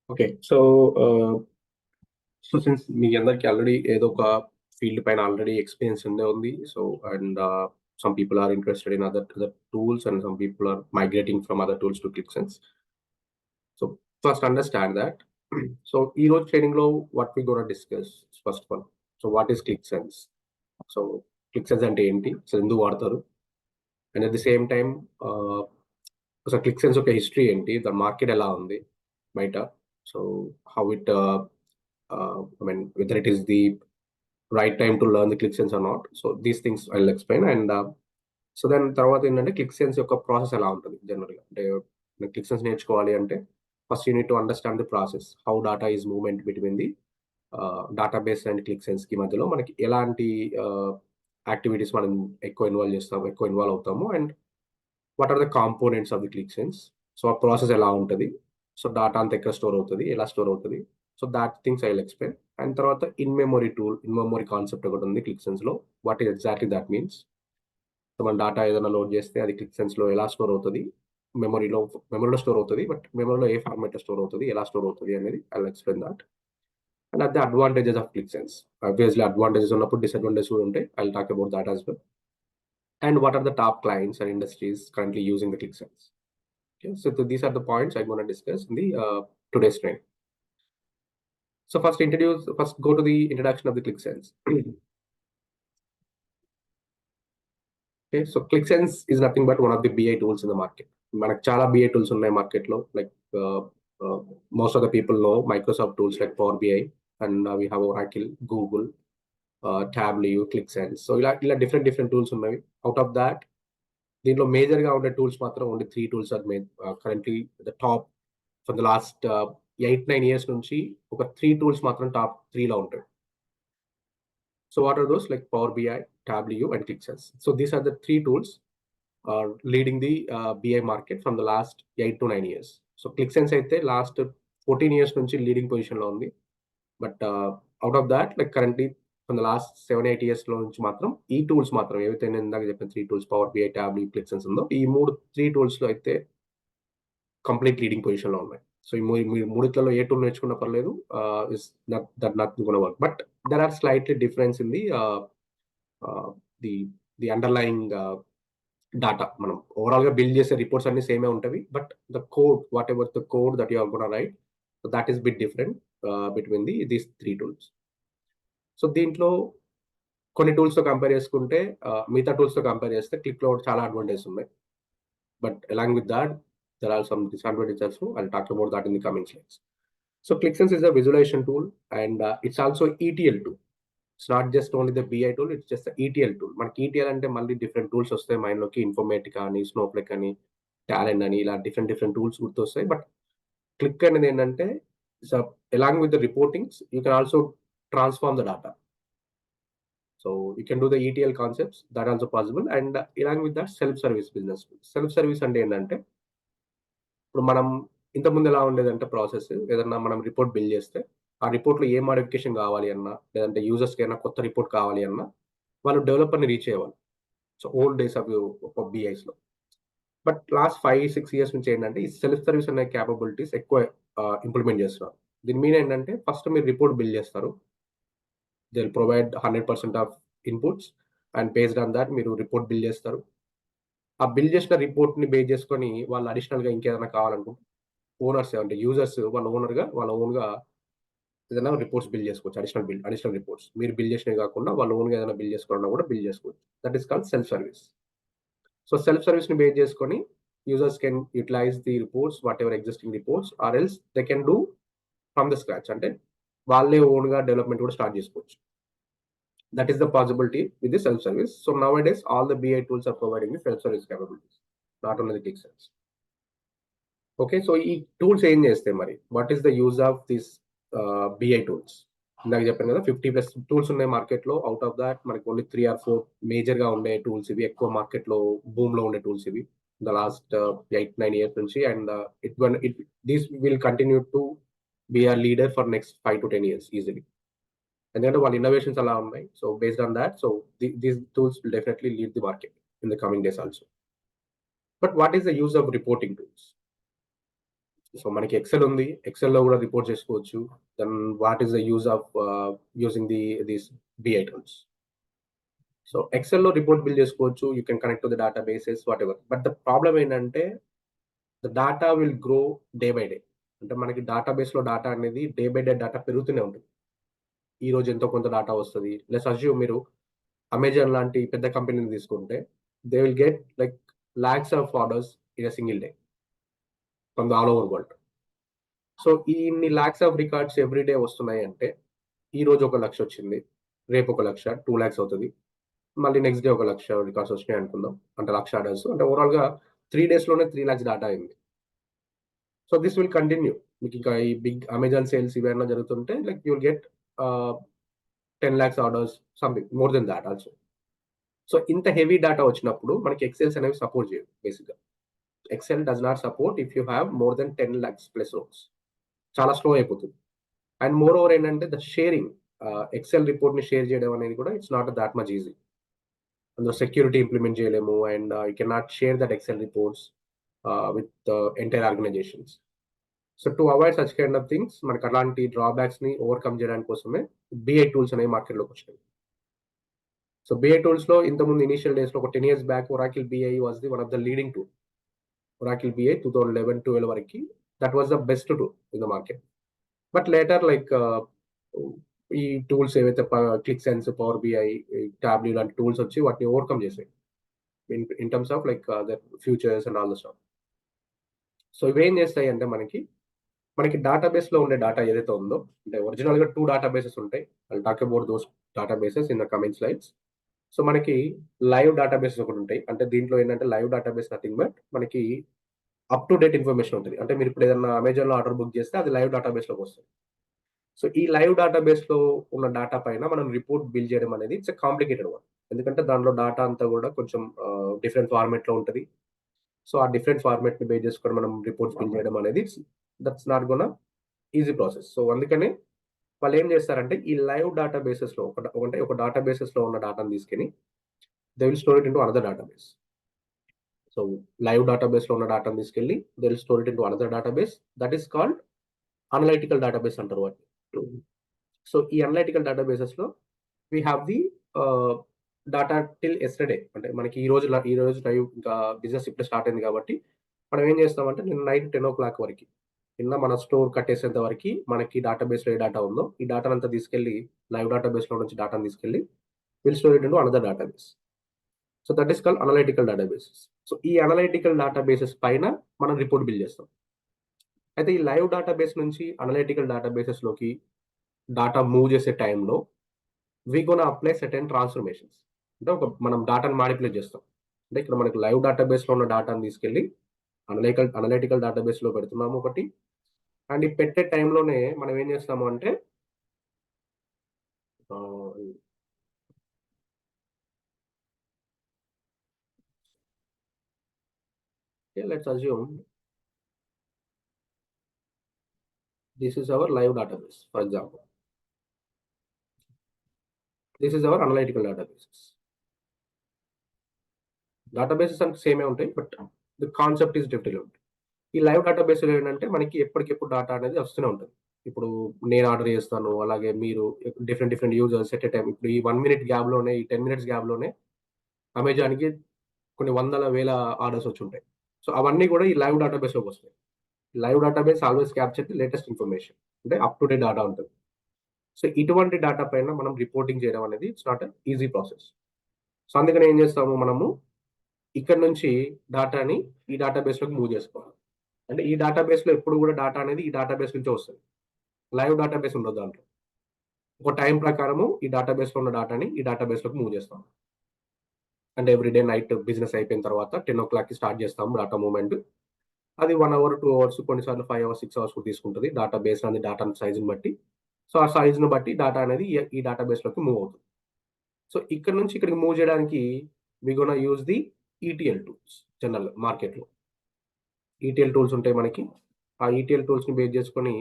Okay. So since మీ అందరికి already ఏదో ఒక ఫీల్డ్ పైన ఆల్రెడీ ఎక్స్‌పీరియన్స్ ఉంది. Some people are interested in other tools and some people are migrating from other tools to ClickSense. So first understand that. So ఈరోజు ట్రైనింగ్‌లో what we gonna discuss first of all. So what is ClickSense? So ClickSense అంటే ఏంటి? అసలు ఎందుకు వాడతారు? And at the same time ah, అసలు ClickSense యొక్క history ఏంటి? దాని మార్కెట్ ఎలా ఉంది బయట? So how it I mean, whether it is the right time to learn the ClickSense or not. So these things I'll explain. So దాని తర్వాత ఏంటంటే ClickSense యొక్క ప్రాసెస్ ఎలా ఉంటుంది జనరల్‌గా. అంటే ClickSense నేర్చుకోవాలి అంటే first you need to understand the process. How data is movement between the database and ClickSenseకి మధ్యలో మనకి ఎలాంటి యాక్టివిటీస్ మనం ఎక్కువ ఇన్వాల్వ్ అవుతాము. And what are the components of the ClickSense. So ఆ ప్రాసెస్ ఎలా ఉంటది? సో డాటా అంతా ఎక్కడ స్టోర్ అవుతది? ఎలా స్టోర్ అవుతది? So that things I will explain. And తర్వాత ఇన్ మెమరీ కాన్సెప్ట్ ఒకటుంది ClickSenseలో. What exactly that means? So మన డాటా ఏదైనా లోడ్ చేస్తే అది ClickSenseలో ఎలా స్టోర్ అవుతది? మెమరీలో మెమరీలో స్టోర్ అవుతది. బట్ మెమరీలో ఏ ఫార్మాట్‌లో స్టోర్ అవుతది? ఎలా స్టోర్ అవుతది అనేది I will explain that. And at the advantages of ClickSense. Obviously advantages ఉన్నప్పుడు డిసడ్వాంటేజెస్ కూడా ఉంటాయి. I will talk about that as well. And what are the top clients and industries currently using the ClickSense. Okay, so these are the points I'm going to discuss in the today's training. So first go to the introduction of the ClickSense. Okay, so ClickSense is nothing but one of the BI tools in the market. మనకు చాలా BI tools ఉన్నాయి మార్కెట్లో. Like most of the people know Microsoft tools like Power BI, and we have Oracle, Google, Tableau, ClickSense. So ఇలా different tools ఉన్నాయి. Out of that, దీంట్లో మేజర్‌గా ఉండే tools మాత్రం only 3 tools are currently the top for the last 8-9 years నుంచి ఒక 3 tools మాత్రం top 3లో ఉంటాయి. So what are those? Like power BI, Tableau and ClickSense. So these are the 3 tools leading the BI market from the last 8-9 years. So ClickSense అయితే last 14 years నుంచి leading పొజిషన్‌లో ఉంది. But out of that like currently from the last 7-8 ఇయర్స్‌లో నుంచి మాత్రం ఈ tools మాత్రం ఏవైతే నేను ఇందాక చెప్పిన 3 tools power BI, Tableau, ClickSense ఉందో ఈ 3 టూల్స్‌లో అయితే కంప్లీట్ లీడింగ్ పొజిషన్‌లో ఉన్నాయి. సో ఈ మీరు మూడిట్లలో ఏ టూల్ నేర్చుకున్నా పర్లేదు. Is nothing gonna work. But there are slightly difference in the the the underlying data. మనం ఓవరాల్‌గా బిల్డ్ చేసే రిపోర్ట్స్ అన్నీ సేమే ఉంటవి. But the code whatever the code that you are gonna write, so that is bit different between these 3 tools. So దీంట్లో కొన్ని టూల్స్‌తో compare చేసుకుంటే మిగతా టూల్స్‌తో కంపేర్ చేస్తే క్లిక్‌లో చాలా అడ్వాంటేజెస్ ఉన్నాయి. But along with that, there are some disadvantages also. I'll talk about that in the coming slides. So ClickSense is a visualization tool, and it's also ETL tool. It's not just only the BI tool, it's just the ETL tool. మనకి ETL అంటే మళ్ళీ different tools వస్తాయి మైండ్‌లోకి. Informatica అని, Snowflake అని, talent అని ఇలా different tools గుర్తొస్తాయి. బట్ క్లిక్ అనేది ఏంటంటే so along with the reportings you can also transform the data. So you can do the ETL concepts, that also possible. And along with that self-service business. Self-service అంటే ఏంటంటే ఇప్పుడు మనం ఇంతకుముందు ఎలా ఉండేదంటే ప్రాసెస్ ఏదన్నా మనం రిపోర్ట్ బిల్డ్ చేస్తే ఆ రిపోర్ట్‌లో ఏ మోడిఫికేషన్ కావాలి అన్నా, లేదంటే యూజర్స్‌కైనా కొత్త రిపోర్ట్ కావాలి అన్నా వాళ్ళు డెవలపర్‌ని రీచ్ అయ్యేవాళ్ళు. సో ఓల్డ్ డేస్ ఆఫ్ BIస్‌లో. బట్ లాస్ట్ 5-6 ఇయర్స్ నుంచి ఏంటంటే ఈ సెల్ఫ్ సర్విస్ అనే కేపబిలిటీస్ ఎక్కువ ఇంప్లిమెంట్ చేస్తున్నారు. దీని మీన్ ఏంటంటే ఫస్ట్ మీరు రిపోర్ట్ బిల్డ్ చేస్తారు. They will provide 100% of inputs and based on that మీరు రిపోర్ట్ బిల్డ్ చేస్తారు. ఆ బిల్డ్ చేసిన రిపోర్ట్‌ని బేస్ చేసుకొని వాళ్ళు అడిషనల్‌గా ఇంకేదైనా కావాలనుకుంటే ఓనర్స్ అంటే యూజర్స్ వాళ్ళ ఓన్‌గా ఏదైనా రిపోర్ట్స్ బిల్డ్ చేసుకోవచ్చు. Additional reports. మీరు బిల్డ్ చేసినవి కాకుండా వాళ్ళ ఓన్‌గా ఏదైనా బిల్డ్ చేసుకోవాలన్నా కూడా బిల్డ్ చేసుకోవచ్చు. That is called self service. So self సర్విస్‌ని బేస్ చేసుకొని users can utilise the reports whatever existing reports are else they can do from the scratch. అంటే వాళ్ళే ఓన్‌గా డెవలప్‌మెంట్ కూడా స్టార్ట్ చేసుకోవచ్చు. That is the possibility with the self-service. So nowadays, all the BI tools are providing the self-service capabilities, not only the ClickSense. Okay, so ఈ tools ఏం చేస్తాయి మరి? What is the use of this BI tools? ఇందాక చెప్పాను కదా 50+ tools ఉన్నాయి మార్కెట్‌లో. Out of that మనకి ఓన్లీ 3 ఆర్ 4 మేజర్‌గా ఉండే టూల్స్ ఇవి. ఎక్కువ మార్కెట్‌లో బూమ్‌లో ఉండే టూల్స్ ఇవి. ద లాస్ట్ 8-9 ఇయర్స్ నుంచి and this will continue to be a leader for next 5-10 years easily. ఎందుకంటే వాళ్ళ ఇన్నోవేషన్స్ అలా ఉన్నాయి. So based on that these tools will definitely lead the market in the coming days also. But what is the use of reporting tools? So మనకి Excel ఉంది, ఎక్సెల్లో కూడా report చేసుకోవచ్చు. Then what is the use of using these BI tools. So ఎక్సెల్లో report build చేసుకోవచ్చు, you can connect to the databases whatever. But the problem ఏంటంటే the data will grow day by day. అంటే మనకి డేటాబేస్లో data అనేది day by day data పెరుగుతూనే ఉంటుంది. ఈ రోజు ఎంతో కొంత డేటా వస్తుంది. లెట్స్ అజ్యూమ్ మీరు అమెజాన్ లాంటి పెద్ద కంపెనీని తీసుకుంటే they will get like lakhs of orders in a single day from the all over world. So ఈ ఇన్ని lakhs of records every day వస్తున్నాయి అంటే ఈ రోజు 1,00,000 వచ్చింది, రేపు 1,00,000 2,00,000 అవుతుంది, మళ్ళీ నెక్స్ట్ డే 1,00,000 రికార్డ్స్ వచ్చినాయి అనుకుందాం. అంటే 1,00,000 ఆర్డర్స్ అంటే ఓవరాల్గా 3 days లోనే 3,00,000 డేటా అయింది. So this will continue. మీకు ఇంకా ఈ బిగ్ అమెజాన్ సేల్స్ ఇవన్నీ జరుగుతుంటే like you will get 10 lakhs orders, something more than that also. So ఇంత హెవీ డేటా వచ్చినప్పుడు మనకి ఎక్సెల్స్ అనేవి సపోర్ట్ చేయవు బేసిక్గా. Excel does not support if you have more than 10 lakhs plus rows. చాలా slow అయిపోతుంది. అండ్ మోర్ ఓవర్ ఏంటంటే the sharing, Excel రిపోర్ట్ని షేర్ చేయడం అనేది కూడా it's not that much easy. అందులో సెక్యూరిటీ ఇంప్లిమెంట్ చేయలేము and you can not share that Excel reports with entire organizations. So to avoid such kind of things మనకు అలాంటి డ్రాబ్యాక్స్ని overcome చేయడానికి కోసమే బిఐ టూల్స్ అనేవి మార్కెట్లోకి వచ్చినాయి. సో బిఐ టూల్స్లో ఇంతకుముందు ఇనిషియల్ డేస్లో ఒక 10 years back Oracle BI was the one of the leading tool. Oracle BI 2011-12 వరకు that was the best tool in the market. But later like ఈ టూల్స్ ఏవైతే Qlik Sense, Power BI, Tableau లాంటి tools వచ్చి వాటిని overcome చేసాయి in terms of like the features and all the stuff. So ఇవేం చేస్తాయి అంటే మనకి డేటాబేస్లో ఉండే డేటా ఏదైతే ఉందో, అంటే ఒరిజినల్గా 2 డేటాబేసెస్ ఉంటాయి. I'll talk about those databases in the coming slides. So మనకి లైవ్ డేటాబేసెస్ ఒకటి ఉంటాయి. అంటే దీంట్లో ఏంటంటే లైవ్ డేటాబేస్ నథింగ్ బట్ మనకి అప్ టు డేట్ ఇన్ఫర్మేషన్ ఉంటుంది. అంటే మీరు ఇప్పుడు ఏదైనా అమెజాన్లో ఆర్డర్ బుక్ చేస్తే అది లైవ్ డేటాబేస్లోకి వస్తుంది. సో ఈ లైవ్ డేటాబేస్లో ఉన్న డేటా పైన మనం రిపోర్ట్ బిల్డ్ చేయడం అనేది ఇట్స్ కాంప్లికేటెడ్ వన్. ఎందుకంటే దాంట్లో డేటా అంతా కూడా కొంచెం డిఫరెంట్ ఫార్మేట్లో ఉంటుంది. సో ఆ డిఫరెంట్ ఫార్మేట్ని బేస్ చేసుకొని మనం రిపోర్ట్స్ బిల్డ్ చేయడం అనేది that's not gonna easy process. So అందుకని వాళ్ళు ఏం చేస్తారంటే ఈ లైవ్ డేటాబేసెస్లో ఒక డేటాబేసెస్లో ఉన్న డేటాను తీసుకొని they will store it into another database. So live డేటాబేస్లో ఉన్న డేటాను తీసుకెళ్ళి they will store it into another database that is called analytical database అంటారు వాటిని. సో ఈ అనలైటికల్ డేటాబేసెస్లో we have the data till yesterday. అంటే మనకి ఈ రోజు లైవ్ ఇంకా బిజినెస్ ఇప్పుడు స్టార్ట్ అయింది కాబట్టి మనం ఏం చేస్తామంటే నిన్న నైట్ 10 o'clock వరకు, నిన్న మన స్టోర్ కట్టేసేంత వరకు మనకి డేటాబేస్లో ఏ డేటా ఉందో ఈ డేటాను అంతా తీసుకెళ్ళి లైవ్ డేటాబేస్లో నుంచి డేటాను తీసుకెళ్ళి will store it into another database. So that is called analytical databases. So ఈ అనలైటికల్ డేటాబేసెస్ పైన మనం రిపోర్ట్ బిల్డ్ చేస్తాం. అయితే ఈ లైవ్ డేటాబేస్ నుంచి అనలైటికల్ డేటాబేసెస్లోకి డేటా మూవ్ చేసే టైంలో we gonna apply certain transformations. అంటే మనం డేటాను మానిపులేట్ చేస్తాం. అంటే ఇక్కడ మనకి లైవ్ డేటాబేస్లో ఉన్న డేటాను తీసుకెళ్ళి అనలైటికల్ డేటాబేస్లో పెడుతున్నాము ఒకటి. అండ్ ఈ పెట్టే టైంలోనే మనం ఏం చేస్తాము అంటే let's assume this is our live database for example. This is our analytical databases. Databases అంటే సేమే ఉంటాయి but the concept is different. ఈ లైవ్ డేటాబేస్లో ఏంటంటే మనకి ఎప్పటికెప్పుడు డేటా అనేది వస్తూనే ఉంటుంది. ఇప్పుడు నేను ఆర్డర్ చేస్తాను, అలాగే మీరు different users at a time. ఇప్పుడు ఈ 1 minute గ్యాప్లోనే, ఈ 10 minutes గ్యాప్లోనే అమెజాన్కి కొన్ని వందల వేల ఆర్డర్స్ వచ్చి ఉంటాయి. సో అవన్నీ కూడా ఈ లైవ్ డేటాబేస్లోకి వస్తాయి. Live database always capture the latest information, అంటే అప్ టు డేట్ డేటా ఉంటుంది. సో ఇటువంటి డేటా పైన మనం రిపోర్టింగ్ చేయడం అనేది it's not easy process. So అందుకని ఏం చేస్తాము మనము ఇక్కడ నుంచి డేటాని ఈ డేటాబేస్లోకి మూవ్ చేసుకోవాలి. అంటే ఈ డేటాబేస్లో ఎప్పుడు కూడా డేటా అనేది ఈ డేటాబేస్ నుంచే వస్తుంది. లైవ్ డేటాబేస్ ఉండదు దాంట్లో. ఒక టైం ప్రకారము ఈ డేటాబేస్లో ఉన్న డేటాని ఈ డేటాబేస్లోకి మూవ్ చేస్తాం. అంటే ఎవ్రీడే నైట్ బిజినెస్ అయిపోయిన తర్వాత 10 o'clockకి స్టార్ట్ చేస్తాము డేటా మూవ్మెంట్. అది 1 hour 2 hours, కొన్నిసార్లు 5 hours 6 hours కూడా తీసుకుంటుంది డేటా బేస్ అనేది డేటా సైజుని బట్టి. సో ఆ సైజుని బట్టి డేటా అనేది ఈ డేటాబేస్లోకి మూవ్ అవుతుంది. సో ఇక్కడ నుంచి ఇక్కడికి మూవ్ చేయడానికి we gonna use the ETL tools. General మార్కెట్లో ఈటీఎల్ టూల్స్ ఉంటాయి మనకి. ఆ ఈటీఎల్ టూల్స్ని బేస్ చేసుకొని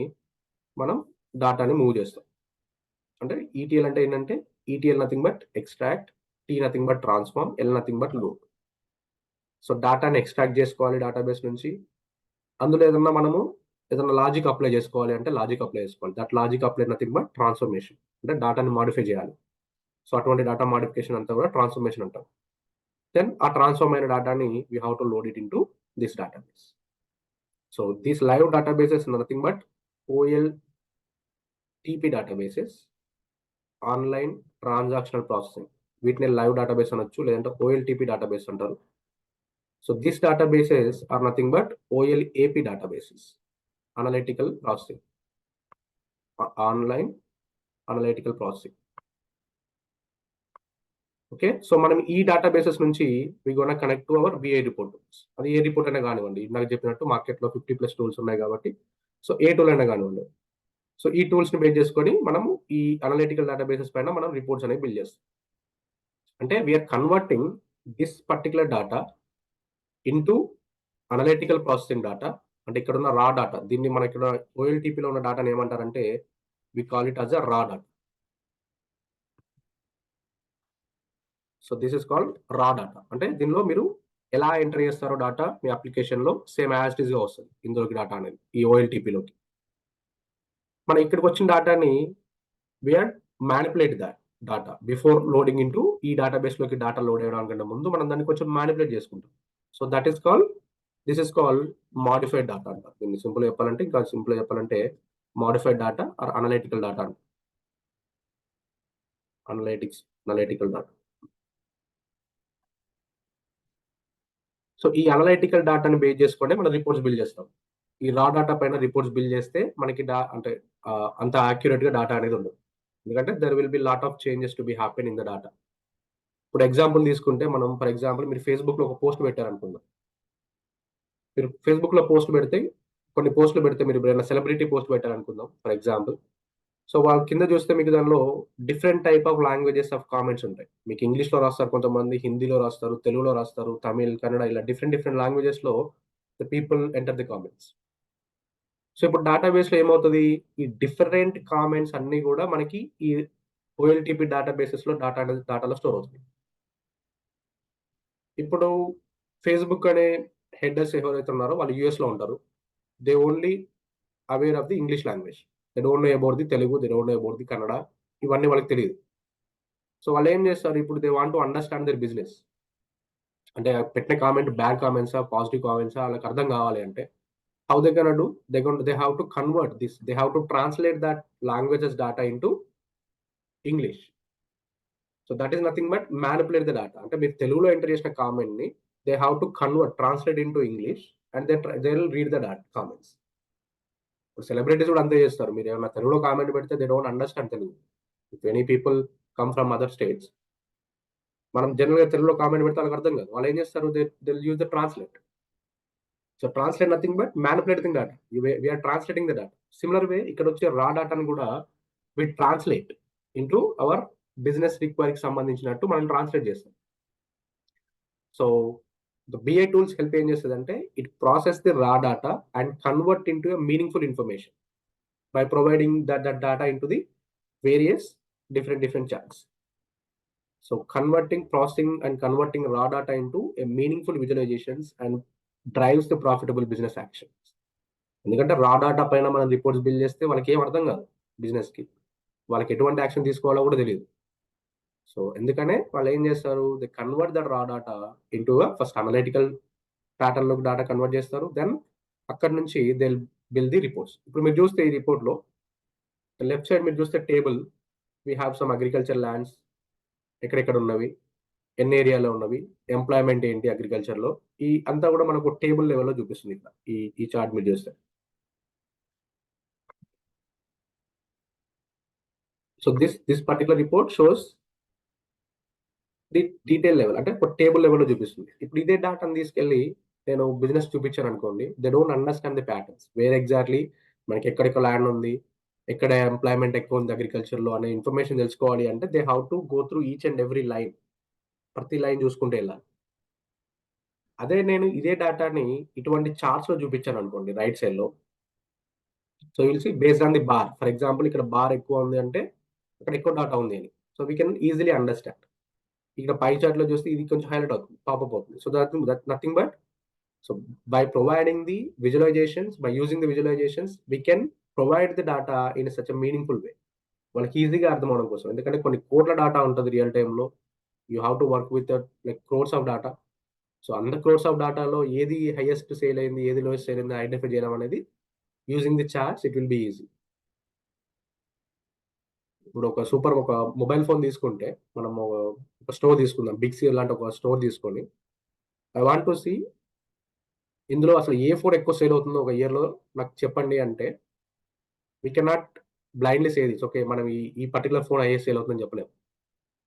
మనం డేటాని మూవ్ చేస్తాం. అంటే ఈటీఎల్ అంటే ఏంటంటే ETL nothing but extract, T nothing but transform, L nothing but load. So డేటాని ఎక్స్ట్రాక్ట్ చేసుకోవాలి డేటాబేస్ నుంచి. అందులో ఏదన్నా మనము ఏదైనా లాజిక్ అప్లై చేసుకోవాలి అంటే లాజిక్ అప్లై చేసుకోవాలి. That logic apply nothing but transformation. అంటే డేటాని మాడిఫై చేయాలి. సో అటువంటి డేటా మాడిఫికేషన్ అంతా కూడా ట్రాన్స్ఫర్మేషన్ అంటాం. దెన్ ఆ ట్రాన్స్ఫార్మ్ అయిన డేటాని we have to load it into this database. So these live databases nothing but OLTP databases, online transactional processing. వీటిని లైవ్ డేటాబేస్ అనొచ్చు, లేదంటే OLTP డేటాబేస్ అంటారు. So this databases are nothing but OLAP databases, analytical processing, online analytical processing. Okay, so మనం ఈ databases నుంచి we gonna connect to our BI report. అది ఏ report అయినా కానివ్వండి, నాకు చెప్పినట్టు మార్కెట్లో 50+ టూల్స్ ఉన్నాయి కాబట్టి సో ఏ టూల్ అయినా కానివ్వండి. సో ఈ టూల్స్ ని బేస్ చేసుకొని మనము ఈ అనలిటికల్ డేటాబేసెస్ పైన మనం రిపోర్ట్స్ అనేవి బిల్డ్ చేస్తాం. అంటే we are converting this particular data into analytical processing data. అంటే ఇక్కడ ఉన్న రా డేటా, దీన్ని మన ఇక్కడ OLTPలో ఉన్న డేటాని ఏమంటారంటే we call it as a raw data. So this is called raw data. అంటే దీనిలో మీరు ఎలా ఎంటర్ చేస్తారో డేటా మీ అప్లికేషన్లో సేమ్ యాజ్ ఇట్ ఈస్ గా వస్తుంది ఇందులోకి డేటా అనేది ఈ OLTPలోకి. మనం ఇక్కడికి వచ్చిన డేటాని we are manipulate that data before loading into ఈ డేటాబేస్లోకి డేటా లోడ్ అయ్యడానికంటే ముందు మనం దాన్ని కొంచెం మ్యానిపులేట్ చేసుకుంటాం. So that is called this is called modified data అంటారు. దీన్ని సింపుల్ చెప్పాలంటే, ఇంకా సింపుల్ చెప్పాలంటే modified data or analytical data అంటారు. Analytical data. సో ఈ అనలైటికల్ డేటాని బేస్ చేసుకొని మనం రిపోర్ట్స్ బిల్డ్ చేస్తాం. ఈ రా డేటా పైన రిపోర్ట్స్ బిల్డ్ చేస్తే మనకి అంటే అంత యాక్యురేట్ గా డేటా అనేది ఉండదు. ఎందుకంటే there will be lot of changes to be happen in the data. ఇప్పుడు ఎగ్జాంపుల్ తీసుకుంటే మనం ఫర్ ఎగ్జాంపుల్ మీరు ఫేస్బుక్ లో ఒక పోస్ట్ పెట్టారనుకుందాం. మీరు ఫేస్బుక్ లో పోస్ట్ పెడితే, కొన్ని పోస్టులు పెడితే, మీరు ఏదైనా సెలబ్రిటీ పోస్ట్ పెట్టారనుకుందాం ఫర్ ఎగ్జాంపుల్. సో వాళ్ళ కింద చూస్తే మీకు దానిలో different type of languages of comments ఉంటాయి. మీకు ఇంగ్లీష్ లో రాస్తారు, కొంతమంది హిందీలో రాస్తారు, తెలుగులో రాస్తారు, తమిళ్, కన్నడ, ఇలా డిఫరెంట్ డిఫరెంట్ లాంగ్వేజెస్ లో the people enter the comments. So ఇప్పుడు డేటాబేస్ లో ఏమవుతుంది, ఈ డిఫరెంట్ కామెంట్స్ అన్ని కూడా మనకి ఈ OLTP డేటాబేసెస్ లో డేటాలో స్టోర్ అవుతుంది. ఇప్పుడు ఫేస్బుక్ అనే హెడర్స్ ఎవరైతే ఉన్నారో వాళ్ళు US లో ఉంటారు. They only aware of the English language. They don't know about the Telugu, they don't know about the Kannada. ఇవన్నీ వాళ్ళకి తెలియదు. సో వాళ్ళు ఏం చేస్తారు, ఇప్పుడు they want to understand their business. అంటే పెట్టిన కామెంట్ బ్యాడ్ కామెంట్సా, పాజిటివ్ కామెంట్సా వాళ్ళకి అర్థం కావాలి అంటే how they can do, they have to convert this, they have to translate that languages data into English. So that is nothing but manipulate the data. అంటే మీరు తెలుగులో enter చేసిన కామెంట్ ని they have to convert, translate into English, and they will read the comments. Celebrities కూడా అంతే చేస్తారు. మీరు ఏమైనా తెలుగులో కామెంట్ పెడితే they don't understand Telugu. If any people come from other states, మనం జనరల్ గా తెలుగులో కామెంట్ పెడితే వాళ్ళకి అర్థం కాదు. వాళ్ళు ఏం చేస్తారు, they use the translate. So translate nothing but manipulating data. We are translating the data. Similar way ఇక్కడ వచ్చే రా డేటాను కూడా we translate into our business రిక్వైరీకి సంబంధించినట్టు మనం ట్రాన్స్లేట్ చేస్తాం. So the BI tools help ఏం చేస్తుంది అంటే it process the raw data and convert into a meaningful information by providing that data into the various different channels. So processing and converting raw data into a meaningful visualizations and drives the profitable business actions. ఎందుకంటే రా data పైన మనం reports build చేస్తే వాళ్ళకి ఏం అర్థం కాదు, business కి వాళ్ళకి ఎటువంటి యాక్షన్ తీసుకోవాలో కూడా తెలియదు. సో ఎందుకనే వాళ్ళు ఏం చేస్తారు, దే కన్వర్ట్ దట్ రా data into first analytical pattern లోకి డేటా కన్వర్ట్ చేస్తారు. దెన్ అక్కడ నుంచి దే బిల్డ్ ది రిపోర్ట్స్. ఇప్పుడు మీరు చూస్తే ఈ రిపోర్ట్ లో లెఫ్ట్ సైడ్ మీరు చూస్తే table, we have some agriculture lands, ఎక్కడెక్కడ ఉన్నవి, ఎన్ని ఏరియాలో ఉన్నవి, ఎంప్లాయ్మెంట్ ఏంటి అగ్రికల్చర్ లో, ఈ అంతా కూడా మనకు టేబుల్ లెవెల్లో చూపిస్తుంది ఇక్కడ ఈ చార్ట్ మీరు చూస్తే. So this particular report shows the detail level, అంటే ఒక టేబుల్ లెవెల్లో చూపిస్తుంది. ఇప్పుడు ఇదే డేటాను తీసుకెళ్ళి నేను బిజినెస్ చూపించాను అనుకోండి, they don't understand the patterns, where exactly మనకి ఎక్కడెక్కడ ల్యాండ్ ఉంది, ఎక్కడ ఎంప్లాయ్మెంట్ ఎక్కువ ఉంది అగ్రికల్చర్ లో అనే ఇన్ఫర్మేషన్ తెలుసుకోవాలి అంటే they have to go through each and every line, ప్రతి లైన్ చూసుకుంటూ వెళ్ళాలి. అదే నేను ఇదే డేటాని ఇటువంటి చార్ట్స్ లో చూపించాను అనుకోండి రైట్ సైడ్ లో, so will see based on the bar. For example ఇక్కడ బార్ ఎక్కువ ఉంది అంటే అక్కడ ఎక్కువ డేటా ఉంది అని, so we can easily understand. ఇక్కడ పై చార్ట్ లో చూస్తే ఇది కొంచెం హైలైట్ అవుతుంది, పాపప్ అవుతుంది. So that nothing but So by providing the visualizations, by using the visualizations, we can provide the data in such a meaningful way. వాళ్ళకి ఈజీగా అర్థం అవడం కోసం, ఎందుకంటే కొన్ని కోట్ల డేటా ఉంటుంది రియల్ టైంలో. You have to work with like crores of data. So అంత క్రోర్స్ ఆఫ్ డేటాలో ఏది హైయెస్ట్ సేల్ అయింది, ఏది లోయెస్ట్ సేల్ అయింది ఐడెంటిఫై చేయడం అనేది using the charts it will be easy. ఇప్పుడు ఒక మొబైల్ ఫోన్ తీసుకుంటే, మనము ఒక స్టోర్ తీసుకుందాం, బిగ్ సి లాంటి ఒక స్టోర్ తీసుకొని, ఐ వాంట్ టు సీ ఇందులో అసలు ఏ ఫోన్ ఎక్కువ సేల్ అవుతుందో ఒక ఇయర్లో నాకు చెప్పండి అంటే, we cannot blindly say this. Okay, మనం ఈ పర్టికులర్ ఫోన్ అయ్యే సేల్ అవుతుందని చెప్పలేము.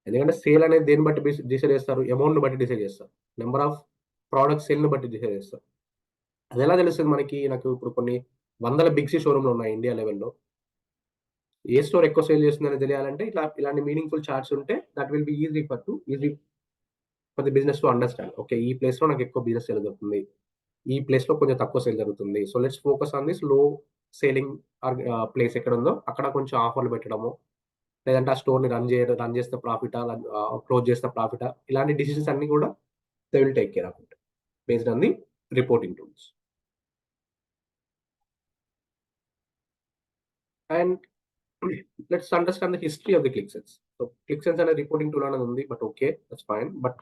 ఎందుకంటే సేల్ అనేది దేన్ని బట్టి డిసైడ్ చేస్తారు? అమౌంట్ని బట్టి డిసైడ్ చేస్తారు. నెంబర్ ఆఫ్ ప్రోడక్ట్స్ సేల్ని బట్టి డిసైడ్ చేస్తారు. అది ఎలా తెలుస్తుంది మనకి? నాకు ఇప్పుడు కొన్ని వందల బిగ్ సి షోరూమ్లు ఉన్నాయి ఇండియా లెవెల్లో. ఏ స్టోర్ ఎక్కువ సేల్ చేస్తుందని తెలియాలంటే ఇలాంటి మీనింగ్ఫుల్ చార్ట్స్ ఉంటే that will be easy for the business to understand. Okay, ఈ ప్లేస్లో నాకు ఎక్కువ బిజినెస్ సేల్ జరుగుతుంది, ఈ ప్లేస్లో కొంచెం తక్కువ సేల్ జరుగుతుంది. So let's focus on this లో సేలింగ్ ప్లేస్ ఎక్కడ ఉందో అక్కడ కొంచెం ఆఫర్లు పెట్టడము, లేదంటే ఆ స్టోర్ని రన్ చేస్తే ప్రాఫిటా, క్లోజ్ చేస్తే ప్రాఫిటా, ఇలాంటి డిసిషన్స్ అన్ని కూడా they will take care of it based on the reporting tools. And let's understand the history of the Qlik Sense. So Qlik Sense అనే రిపోర్టింగ్ టూల్ అనేది ఉంది, but okay, that's fine. But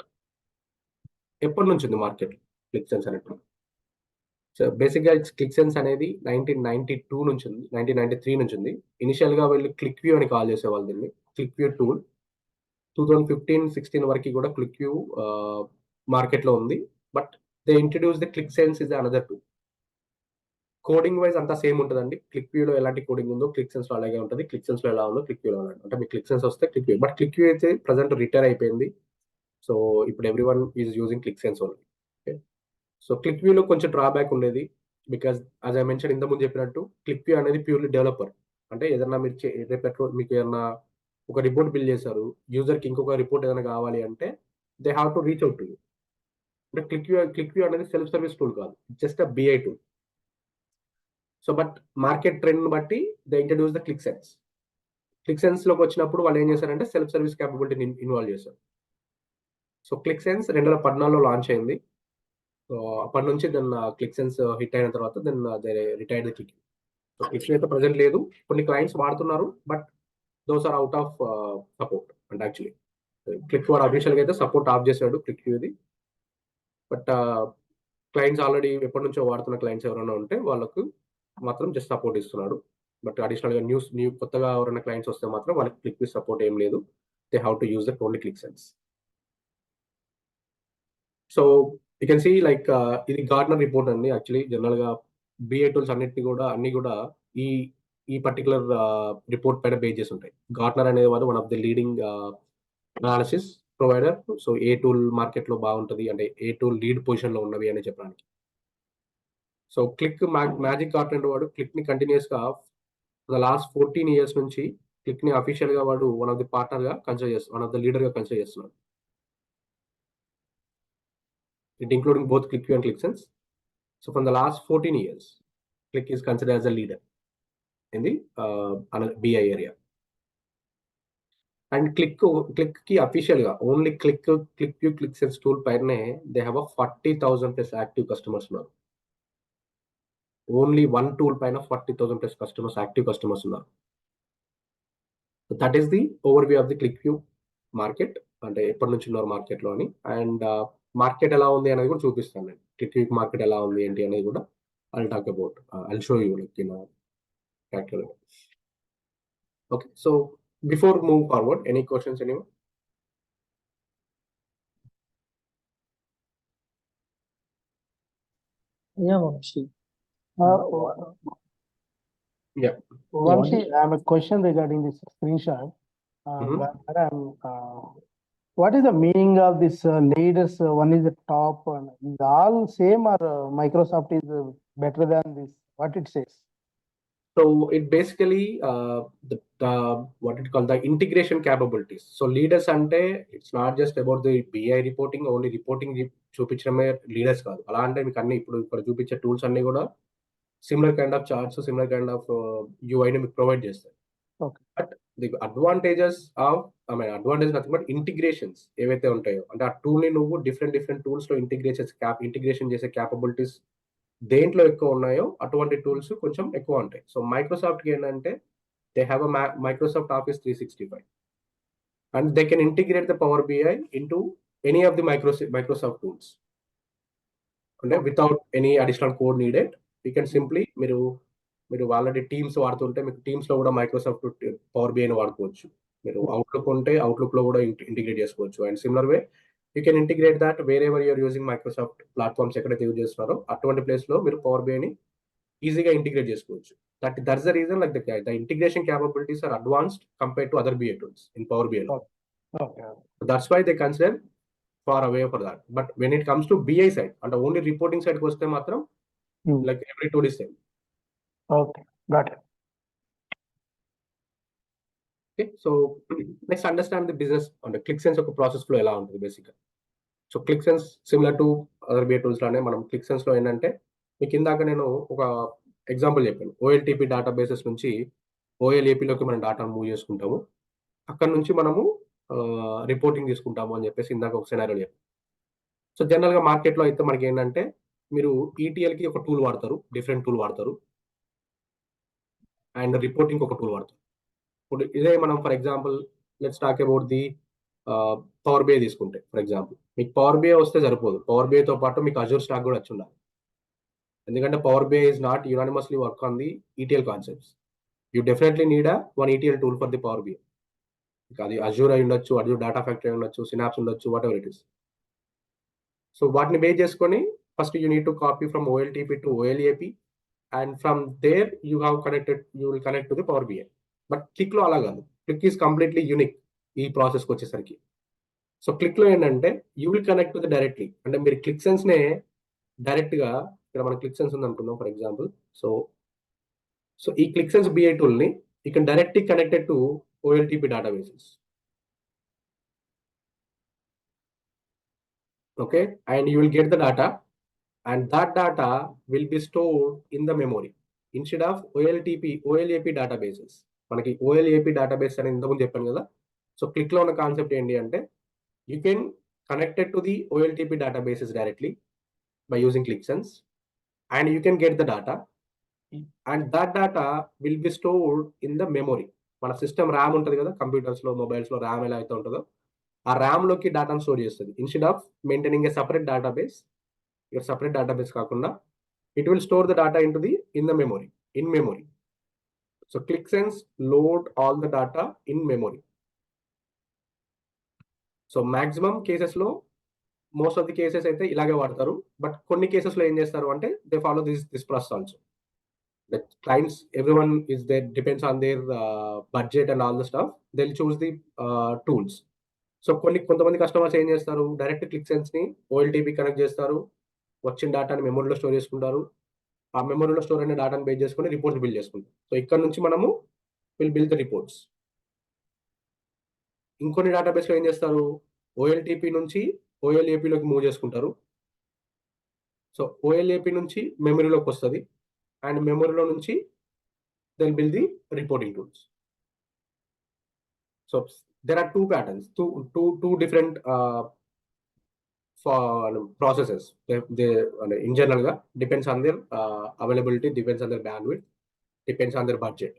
ఎప్పటి నుంచి ఉంది మార్కెట్ క్లిక్సెన్స్ అనేట్టు? సో బేసిక్గా క్లిక్సెన్స్ అనేది 1992 నుంచి ఉంది, 1993 నుంచి ఉంది. ఇనిషియల్గా వెళ్ళి క్లిక్ వ్యూ అని కాల్ చేసేవాళ్ళు దీన్ని, క్లిక్ వ్యూ టూల్. 2015-16 వరకు కూడా క్లిక్ వ్యూ మార్కెట్లో ఉంది. But they introduce the Qlik sense is another tool. Coding wise అంతా సేమ్ ఉంటుందండి. క్లిక్ వ్యూలో ఎలాంటి కోడింగ్ ఉందో క్లిక్ సెన్స్ లో అలాగే ఉంటుంది, క్లిక్ సెన్స్ లో ఎలా ఉందో క్లిక్ వ్యూలో అలాగే అంటే మీకు క్లిక్ సెన్స్ వస్తే click view. But click view అయితే ప్రజెంట్ రిటైర్ అయిపోయింది. సో ఇప్పుడు every one is using click sense only. Okay, so click వ్యూలో కొంచెం డ్రాబ్యాక్ ఉండేది, బికాస్ యాజ్ ఐ మెన్షన్ ఇంతకుముందు చెప్పినట్టు క్లిక్ వ్యూ అనేది ప్యూర్లీ డెవలపర్. అంటే ఏదన్నా మీరు రేపు మీకు ఏదన్నా ఒక రిపోర్ట్ బిల్డ్ చేశారు, యూజర్కి ఇంకొక రిపోర్ట్ ఏదైనా కావాలి అంటే they have to reach out to you. అంటే క్లిక్ వ్యూ అనేది సెల్ఫ్ సర్వీస్ టూల్ కాదు, just a BI tool. So but market trend బట్టి they introduce the Qlik Sense. Qlik Sense లోకి వచ్చినప్పుడు వాళ్ళు ఏం చేశారంటే సెల్ఫ్ సర్వీస్ క్యాపబిలిటీని ఇన్వాల్వ్ చేశారు. సో క్లిక్ సెన్స్ 2014లో లాంచ్ అయింది. సో అప్పటి నుంచి దెన్ క్లిక్ సెన్స్ హిట్ అయిన తర్వాత then they retired the Qlik. So Qlik అయితే ప్రజెంట్ లేదు, కొన్ని క్లయింట్స్ వాడుతున్నారు, but those are out of support. అంటే యాక్చువల్లీ క్లిక్ వాడు అఫీషియల్గా అయితే సపోర్ట్ ఆఫ్ చేశాడు క్లిక్ ఇది. బట్ క్లయింట్స్ ఆల్రెడీ ఎప్పటి నుంచో వాడుతున్న క్లయింట్స్ ఎవరైనా ఉంటే వాళ్ళకు మాత్రం జస్ట్ సపోర్ట్ ఇస్తున్నాడు. బట్ అడిషనల్గా న్యూ కొత్తగా ఎవరైనా క్లయింట్స్ వస్తే మాత్రం వాళ్ళకి క్లిక్ విత్ సపోర్ట్ ఏం లేదు. They have to use that only Qlik Sense. So you can see like ఇది గార్ట్నర్ రిపోర్ట్ అండి. యాక్చువల్లీ జనరల్గా బిఏ టూల్స్ అన్ని కూడా ఈ ఈ పర్టికులర్ రిపోర్ట్ పైన బేస్ చేసి ఉంటాయి. గార్ట్నర్ అనేది one of the leading analysis provider. So A tool మార్కెట్లో బాగుంటుంది, అంటే ఏ టూల్ లీడ్ పొజిషన్లో ఉన్నవి అని చెప్పడానికి. సో క్లిక్ మ్యాజిక్ గార్ట్నర్ వాడు క్లిక్ని కంటిన్యూస్గా ద లాస్ట్ 14 years నుంచి క్లిక్ని అఫీషియల్గా వాడు వన్ ఆఫ్ ది పార్ట్నర్గా కన్సిడర్ చేస్తున్నాడు, వన్ ఆఫ్ ద లీడర్గా కన్సిడర్ చేస్తున్నాడు. It including both Qlik View and Qlik Sense. So from the last 14 years Qlik is consider as a leader in the BI area. And క్లిక్కి అఫీషియల్గా only Qlik View Qlik Sense tool పైనే they have 40,000+ active customers ఉన్నారు. Only one tool పైన 40,000+ customers, active customers ఉన్నారు. That is the over view of the click view market, అంటే ఎప్పటి నుంచి ఉన్నారు మార్కెట్లో అని. అండ్ మార్కెట్ ఎలా ఉంది అనేది కూడా చూపిస్తాను నేను. క్లిక్ వ్యూ మార్కెట్ ఎలా ఉంది ఏంటి అనేది కూడా I'll talk about, I'll show you like in actual. Okay, so before move forward, any questions anyone? Yeah, Vamshi. Yeah. Vamshi, I have a question regarding this screenshot. Mhm. What is the meaning of this leaders? One is the top, and is all same, or Microsoft is better than this? What it says? So it basically the what it called the integration capabilities. So leaders ante it's not just about the BI reporting, only reporting చూపించడమే leaders కాదు. అలా అంటే మీకు అన్ని ఇప్పుడు చూపించే tools అన్ని కూడా similar kind of charts, similar kind of యూఐని మీకు ప్రొవైడ్ చేస్తాయి. Okay. But the advantages of advantage nothing but integrations ఏవైతే ఉంటాయో, అంటే ఆ టూల్ ని నువ్వు డిఫరెంట్ టూల్స్ లో ఇంటిగ్రేషన్ చేసే క్యాపబిలిటీస్ దేంట్లో ఎక్కువ ఉన్నాయో అటువంటి టూల్స్ కొంచెం ఎక్కువ ఉంటాయి. సో మైక్రోసాఫ్ట్ కి ఏంటంటే they have a Microsoft office 365 and they can integrate the Power BI into any of the Microsoft tools. అంటే without any additional code needed, you can simply మీరు ఆల్రెడీ టీమ్స్ వాడుతుంటే మీకు teams లో కూడా Microsoft power బిఐని వాడుకోవచ్చు. మీరు outlook ఉంటే outlook లో కూడా ఇంటిగ్రేట్ చేసుకోవచ్చు. And similar way you can integrate that where ever you're using Microsoft platforms ఎక్కడైతే యూజ్ చేస్తున్నారో అటువంటి ప్లేస్ లో మీరు పవర్ బిఐని ఈజీగా ఇంటిగ్రేట్ చేసుకోవచ్చు. That's the reason like the integration capabilities are advanced compare to other BI tools in Power BI. That's why they consider far away for that. But when it comes to BI side and only reporting side goes matram, like every tool is same. Okay, got it. Okay, so let's understand the business on the ClickSense ఒక process flow ఎలా ఉంటుంది బేసిక్గా. So ClickSense similar to other BI tools లానే మనం ClickSense లో ఏంటంటే మీకు ఇందాక నేను ఒక ఎగ్జాంపుల్ చెప్పాను, OLTP డేటాబేసెస్ నుంచి OLAPలోకి మనం డేటాను మూవ్ చేసుకుంటాము, అక్కడ నుంచి మనము రిపోర్టింగ్ తీసుకుంటాము అని చెప్పేసి ఇందాక ఒక సినారియో చెప్పాను. సో జనరల్ గా మార్కెట్ లో అయితే మనకి ఏంటంటే మీరు ETL కి ఒక టూల్ వాడతారు, డిఫరెంట్ టూల్ వాడతారు, అండ్ రిపోర్టింగ్ ఒక టూల్ వాడతారు. ఇప్పుడు ఇదే మనం for example let's talk about the Power BI తీసుకుంటే ఫర్ ఎగ్జాంపుల్ మీకు పవర్ బిఐ వస్తే సరిపోదు, పవర్ బిఐతో పాటు మీకు అజూర్ స్టాక్ కూడా వచ్చి ఉండాలి. ఎందుకంటే Power BI is not unanimously work on the ETL concepts. You definitely need one ETL tool for the Power BI. అది అజూర్ అయి ఉండొచ్చు, అజూర్ డేటా ఫ్యాక్టరీ ఉండొచ్చు, సినాప్స్ ఉండొచ్చు, whatever it is. So వాటిని బేస్ చేసుకొని first you need to copy from OLTP to OLAP and from there you will connect to the Power BI. But Qlik లో అలా కాదు, click is completely unique ఈ ప్రాసెస్కి వచ్చేసరికి. So click లో ఏంటంటే you will connect to the directly, అంటే మీరు ClickSense నే డైరెక్ట్ గా ఇక్కడ మన ClickSense ఉంది అనుకుందాం ఫర్ ఎగ్జాంపుల్. సో ఈ ClickSense బిఐ టూల్ ని you can directly connected to OLTP databases. Okay, and you will get the data, and that data will be stored in the memory instead of OLAP databases. మనకి OLAP database అని ఇంతకుముందు చెప్పాను కదా. So click లో ఉన్న concept ఏంటి అంటే you can connected to the OLTP databases directly by using ClickSense, and you can get the data, and that data will be stored in the memory. మన system RAM ఉంటుంది కదా, computers లో mobiles లో RAM ఎలా అయితే ఉంటుందో ఆ RAM లోకి డేటాను స్టోర్ చేస్తుంది. Instead of maintaining a separate database కాకుండా it will store the data in memory. So ClickSense load all the data in memory. So maximum cases లో మోస్ట్ ఆఫ్ ది కేసెస్ అయితే ఇలాగే వాడతారు. బట్ కొన్ని cases లో ఏం చేస్తారు అంటే they follow this process also. The clients, everyone is there, depends on their budget and all the stuff, they'll choose the tools. So కొంతమంది కస్టమర్స్ ఏం చేస్తారు, డైరెక్ట్ ClickSense ని OLTP కనెక్ట్ చేస్తారు, వచ్చిన డేటాని మెమొరీలో స్టోర్ చేసుకుంటారు, ఆ మెమొరీలో స్టోర్ అయిన డేటాని బేస్ చేసుకుని రిపోర్ట్స్ బిల్డ్ చేసుకుంటారు. సో ఇక్కడ నుంచి మనము విల్ బిల్డ్ ద రిపోర్ట్స్. ఇంకొన్ని డేటాబేస్ లో ఏం చేస్తారు, OLTP నుంచి OLAPలోకి మూవ్ చేసుకుంటారు. సో OLAP నుంచి మెమరీలోకి వస్తుంది, అండ్ మెమరీలో నుంచి then build the reporting tools. So there are two patterns, two different for processes. They in general ga depends on their availability, depends on their bandwidth, depends on their budget.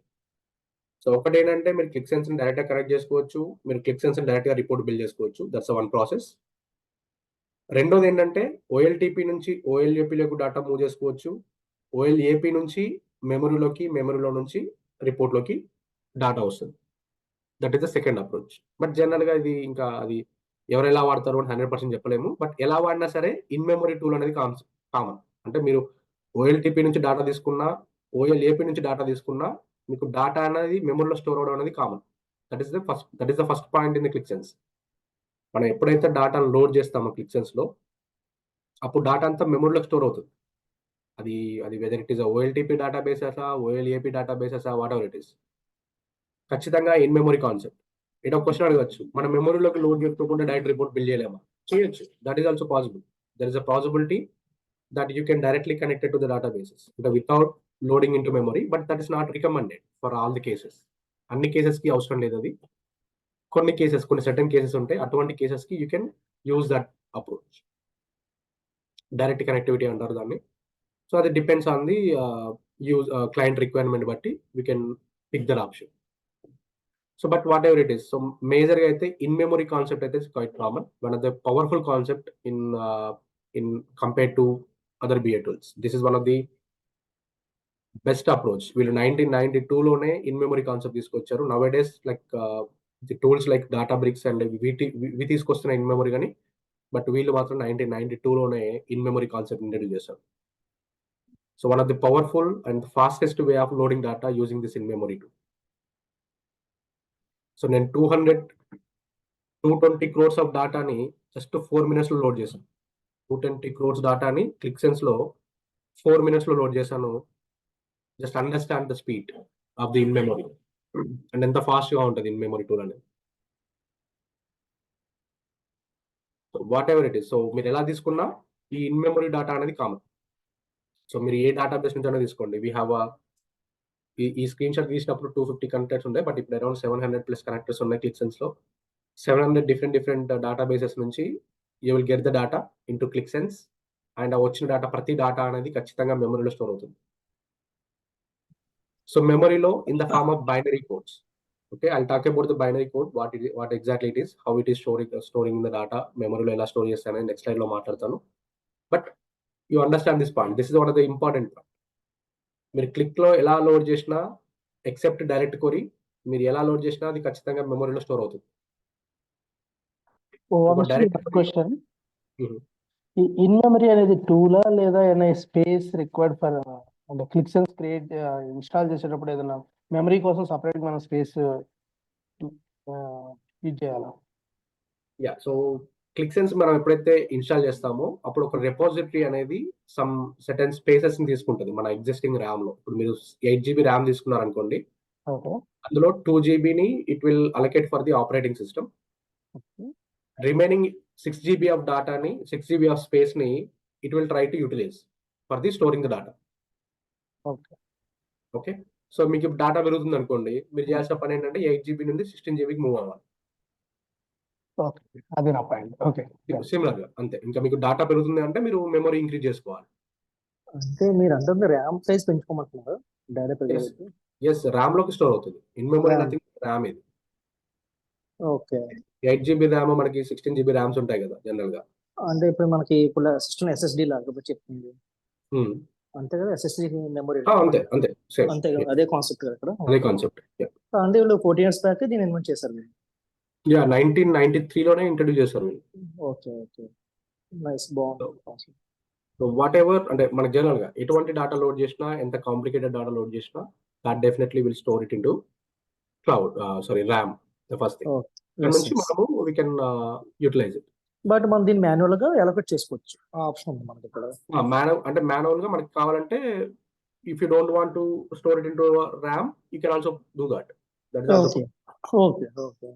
So ఒకటి ఏంటంటే మీరు ClickSense ని direct గా connect చేసుకోవచ్చు, మీరు ClickSense ని direct గా report build చేసుకోవచ్చు. That's one process. రెండోది ఏంటంటే OLTP నుంచి OLAPలోకి డేటా మూవ్ చేసుకోవచ్చు, OLAP నుంచి మెమరీలో నుంచి రిపోర్ట్లోకి డేటా వస్తుంది. That is the second approach. But general గా ఇది ఇంకా అది ఎవరు ఎలా వాడతారు అని 100% చెప్పలేము. బట్ ఎలా వాడినా సరే ఇన్ మెమరీ టూల్ అనేది కామన్. అంటే మీరు OLTP నుంచి డేటా తీసుకున్నా, OLAP నుంచి డేటా తీసుకున్నా, మీకు డేటా అనేది మెమరీలో స్టోర్ అవడం అనేది common. That is the first point in the ClickSense. మనం ఎప్పుడైతే డేటాను లోడ్ చేస్తామో ClickSense లో అప్పుడు డేటా అంతా మెమరీలో స్టోర్ అవుతుంది. అది వెదర్ ఇట్ ఈస్ OLTP డేటాబేసెసా, OLAP డేటాబేసెసా, వాట్ ఎవర్ ఇట్ ఈస్, ఖచ్చితంగా ఇన్ మెమరీ కాన్సెప్ట్. ఇక్కడ ఒక క్వశ్చన్ అడగచ్చు, మన మెమరీలోకి లోడ్ చేసుకోకుండా డైరెక్ట్ రిపోర్ట్ బిల్డ్ చేయలేమా? చేయొచ్చు. That is also possible. There is a possibility that you can directly connected to the databases without loading in to memory, but that is not recommended for all the cases. అన్ని కేసెస్కి అవసరం లేదు అది. కొన్ని cases, కొన్ని certain cases ఉంటాయి, అటువంటి కేసెస్కి you can use that approach. Direct connectivity అంటారు దాన్ని. సో అది depends on the use client requirement బట్టి we can pick that option. So but whatever it is, so మేజర్గా అయితే ఇన్ మెమరీ కాన్సెప్ట్ అయితే quite common, one of the powerful concept in compare to other BI tools. This is one of the best approach. వీళ్ళు 1992లోనే in memory concept తీసుకొచ్చారు. Nowadays like the tools like Databricks and ఇవి తీసుకొస్తున్న in memory కానీ, but వీళ్ళు మాత్రం 1992లోనే in memory concept introduce చేశారు. So one of the powerful and fastest way of loading data using this in memory tool. So నేను 220 crores of డాటాని just 4 minutes లో లోడ్ చేశాను. 220 crores డాటాని క్లిక్సెన్స్లో 4 minutes లో లోడ్ చేశాను. Just understand the speed of the in memory and ఎంత ఫాస్ట్గా ఉంటుంది ఇన్ మెమరీ టూల్ అనేది. So whatever it is, so మీరు ఎలా తీసుకున్నా ఈ ఇన్ మెమరీ డాటా అనేది కామన్. సో మీరు ఏ డేటాబేస్ నుంచి అయినా తీసుకోండి. వీ హ్యావ్ ఈ స్క్రీన్ షాట్ తీసినప్పుడు 250 కనెక్టర్స్ ఉంటాయి, బట్ ఇప్పుడు అరౌండ్ 700+ కనెక్టర్స్ ఉన్నాయి క్లిక్సెన్స్లో. 700 డిఫరెంట్ డేటాబేసెస్ నుంచి you will get the data into Qlik Sense, and ఆ వచ్చిన డేటా, ప్రతి డేటా అనేది ఖచ్చితంగా మెమరీలో స్టోర్ అవుతుంది. సో మెమరీలో in the form of binary codes. Okay, I talk about the binary code, what exactly it is, how it is storing the data, మెమరీలో ఎలా స్టోర్ చేస్తానని నెక్స్ట్ స్లైడ్లో మాట్లాడతాను. But you understand this point, this is one of the important point. మీరు క్లిక్లో ఎలా load చేసినా, except direct కొరీ, మీరు ఎలా లోడ్ చేసినా అది ఖచ్చితంగా మెమరీలో స్టోర్ అవుతుంది. క్వశ్చన్, ఈ ఇన్ మెమరీ అనేది టూలా లేదా ఏమైనా స్పేస్ రిక్వైర్డ్ ఫర్ అంటే క్లిక్సెన్స్ క్రియేట్ ఇన్స్టాల్ చేసేటప్పుడు ఏదైనా మెమరీ కోసం సపరేట్ మనం స్పేస్ యూజ్ చేయాలా? యా, సో క్లిక్సెన్స్ మనం ఎప్పుడైతే ఇన్స్టాల్ చేస్తామో అప్పుడు ఒక రెపోజిటరీ అనేది సమ్ సర్టెన్ స్పేసెస్ ని తీసుకుంటుంది మన ఎగ్జిస్టింగ్ ర్యామ్ లో. ఇప్పుడు మీరు 8 GB ర్యామ్ తీసుకున్నారనుకోండి, అందులో 2 GBని it will allocate for the operating system. Remaining 6 GB of డాటాని, 6 GB ఆఫ్ స్పేస్ ని it will try to utilize for the storing the data. Okay, so మీకు డాటా పెరుగుతుంది అనుకోండి, మీరు చేయాల్సిన పని ఏంటంటే 8 GB నుండి 16 GBకి మూవ్ అవ్వాలి. అది నా పాయింట్. ఓకే, సిమిలర్ గా అంతే. ఇంకా మీకు డాటా పెరుగుతుంది అంటే మీరు మెమరీ ఇంక్రీజ్ చేసుకోవాలి. అంటే మీరు అంటే ర్యామ్ సైజ్ పెంచుకోమంటున్నారు డేటా పెరిగేది. ఎస్, ర్యామ్ లోకి స్టోర్ అవుతుంది. ఇన్ మెమరీ నథింగ్, ర్యామ్ ఇది. ఓకే, 8 GB ర్యామ్, మనకి 16 GB ర్యామ్స్ ఉంటాయి కదా జనరల్ గా. అంటే ఇప్పుడు మనకి ఇప్పుడు సిస్టమ్ SSD లాగా చెప్తుంది అంతే కదా, SSD మెమరీ అంతే అంతే సేమ్, అంతే కదా, అదే కాన్సెప్ట్ కదా ఇక్కడ. అదే కాన్సెప్ట్. అంటే వీళ్ళు 14 years బ్యాక్ దీన్ని ఇన్వెంట్ చేశారు మీరు. యా, 1993లోనే ఇంట్రడ్యూస్ చేశారు వీళ్ళు. ఓకే ఓకే, నైస్, బాగుంది. సో వాట్ ఎవర్, అంటే మనకి జనరల్ గా ఎటువంటి డేటా లోడ్ చేసినా, ఎంత కాంప్లికేటెడ్ డేటా లోడ్ చేసినా, that definitely will store it into cloud, RAM, the first thing. దాని నుంచి మనము we can utilize it. But మనం దీన్ని మాన్యువల్ గా అలొకేట్ చేసుకోవచ్చు, ఆ ఆప్షన్ ఉంది మనకి ఇక్కడ. మాన్యువల్ గా మనకి కావాలంటే, if you don't want to store it into RAM, you can also do that. Okay okay okay.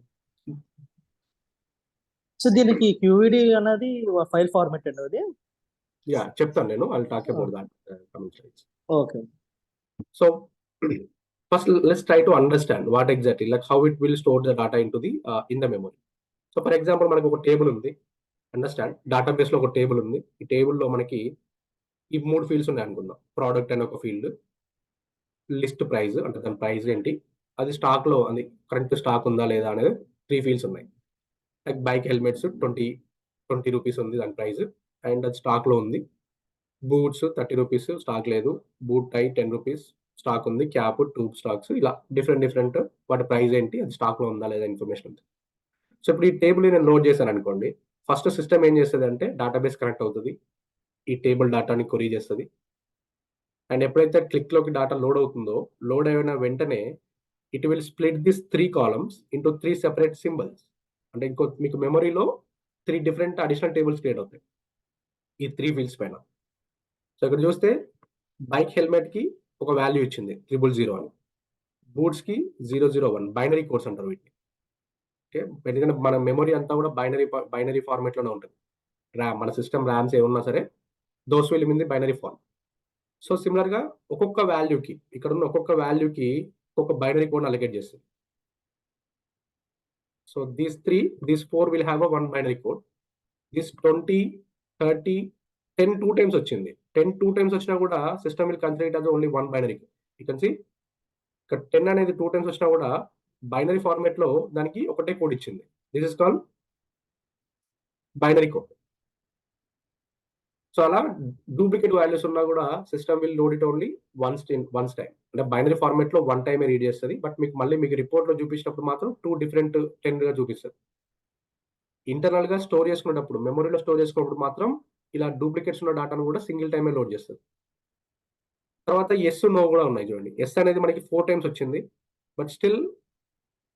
So దీనికి QED అనేది ఫైల్ ఫార్మాట్ అండి అది? యా, చెప్తాను నేను, I will talk about that coming slides. Okay, so first let's try to understand what exactly, like how it will store the data into the in the memory. So for example, మనకు ఒక table ఉంది, understand, database లో ఒక table ఉంది. ఈ table లో మనకి ఈ 3 ఫీల్డ్స్ ఉన్నాయి అనుకుందాం. ప్రోడక్ట్ అనే ఒక ఫీల్డ్, లిస్ట్ ప్రైస్ అంటే దాని ప్రైస్ ఏంటి, అది స్టాక్ లో, అది కరెంట్ స్టాక్ ఉందా లేదా అనేది 3 ఫీల్డ్స్ ఉన్నాయి. లైక్ బైక్ హెల్మెట్స్ 20 రూపీస్ ఉంది దాని ప్రైస్, అండ్ అది స్టాక్ లో ఉంది. బూట్స్ 30 రూపీస్ స్టాక్ లేదు, బూట్ టై 10 రూపీస్ స్టాక్ ఉంది, క్యాప్ 2 స్టాక్స్, ఇలా డిఫరెంట్ వాటి ప్రైస్ ఏంటి, అది స్టాక్ లో ఉందా లేదా ఇన్ఫర్మేషన్ ఉంది. సో ఇప్పుడు ఈ టేబుల్ నేను లోడ్ చేశాను అనుకోండి, ఫస్ట్ సిస్టమ్ ఏం చేస్తుంది అంటే డేటాబేస్ కనెక్ట్ అవుతుంది, ఈ టేబుల్ డేటాని కొరీ చేస్తుంది. అండ్ ఎప్పుడైతే క్లిక్ లోకి డేటా లోడ్ అవుతుందో, లోడ్ అయిన వెంటనే it will split this 3 columns into 3 separate symbols. అంటే మీకు మెమరీలో 3 డిఫరెంట్ అడిషనల్ టేబుల్స్ క్రియేట్ అవుతాయి ఈ 3 ఫీల్డ్స్ పైన. సో ఇక్కడ చూస్తే బైక్ హెల్మెట్ కి ఒక వాల్యూ ఇచ్చింది 000 అని, బూట్స్ కి 001, బైనరీ కోడ్స్ అంటారు వీటిని. ఓకే, ఎందుకంటే మన మెమరీ అంతా కూడా బైనరీ ఫార్మేట్ లోనే ఉంటుంది. ర్యామ్, మన సిస్టమ్ ర్యామ్స్ ఏమన్నా సరే those will in the binary form. So similar గా ఒక్కొక్క వాల్యూకి, ఇక్కడ ఉన్న ఒక్కొక్క వాల్యూకి ఒక్కొక్క బైనరీ కోడ్ అలొకేట్ చేస్తుంది. So these four will have a one binary code. This 20, 30, 10 two times వచ్చింది. 10 two times వచ్చినా కూడా system will consider it as only one binary code. You can see ఇక్కడ 10 అనేది 2 times వచ్చినా కూడా బైనరీ ఫార్మాట్ లో దానికి ఒకటే కోడ్ ఇచ్చింది. This is called binary code. So అలా డూప్లికేట్ వాల్యూస్ ఉన్నా కూడా system will load it only once time. అంటే బైనరీ ఫార్మాట్ లో వన్ టైమే రీడ్ చేస్తుంది, బట్ మీకు రిపోర్ట్ లో చూపించినప్పుడు మాత్రం 2 different 10 గా చూపిస్తుంది. ఇంటర్నల్ గా స్టోర్ చేసుకునేటప్పుడు, మెమరీలో స్టోర్ చేసుకున్నప్పుడు మాత్రం ఇలా డూప్లికేట్స్ ఉన్న డేటాను కూడా సింగిల్ టైమే లోడ్ చేస్తుంది. తర్వాత ఎస్ నో కూడా ఉన్నాయి చూడండి. ఎస్ అనేది మనకి 4 times వచ్చింది, బట్ స్టిల్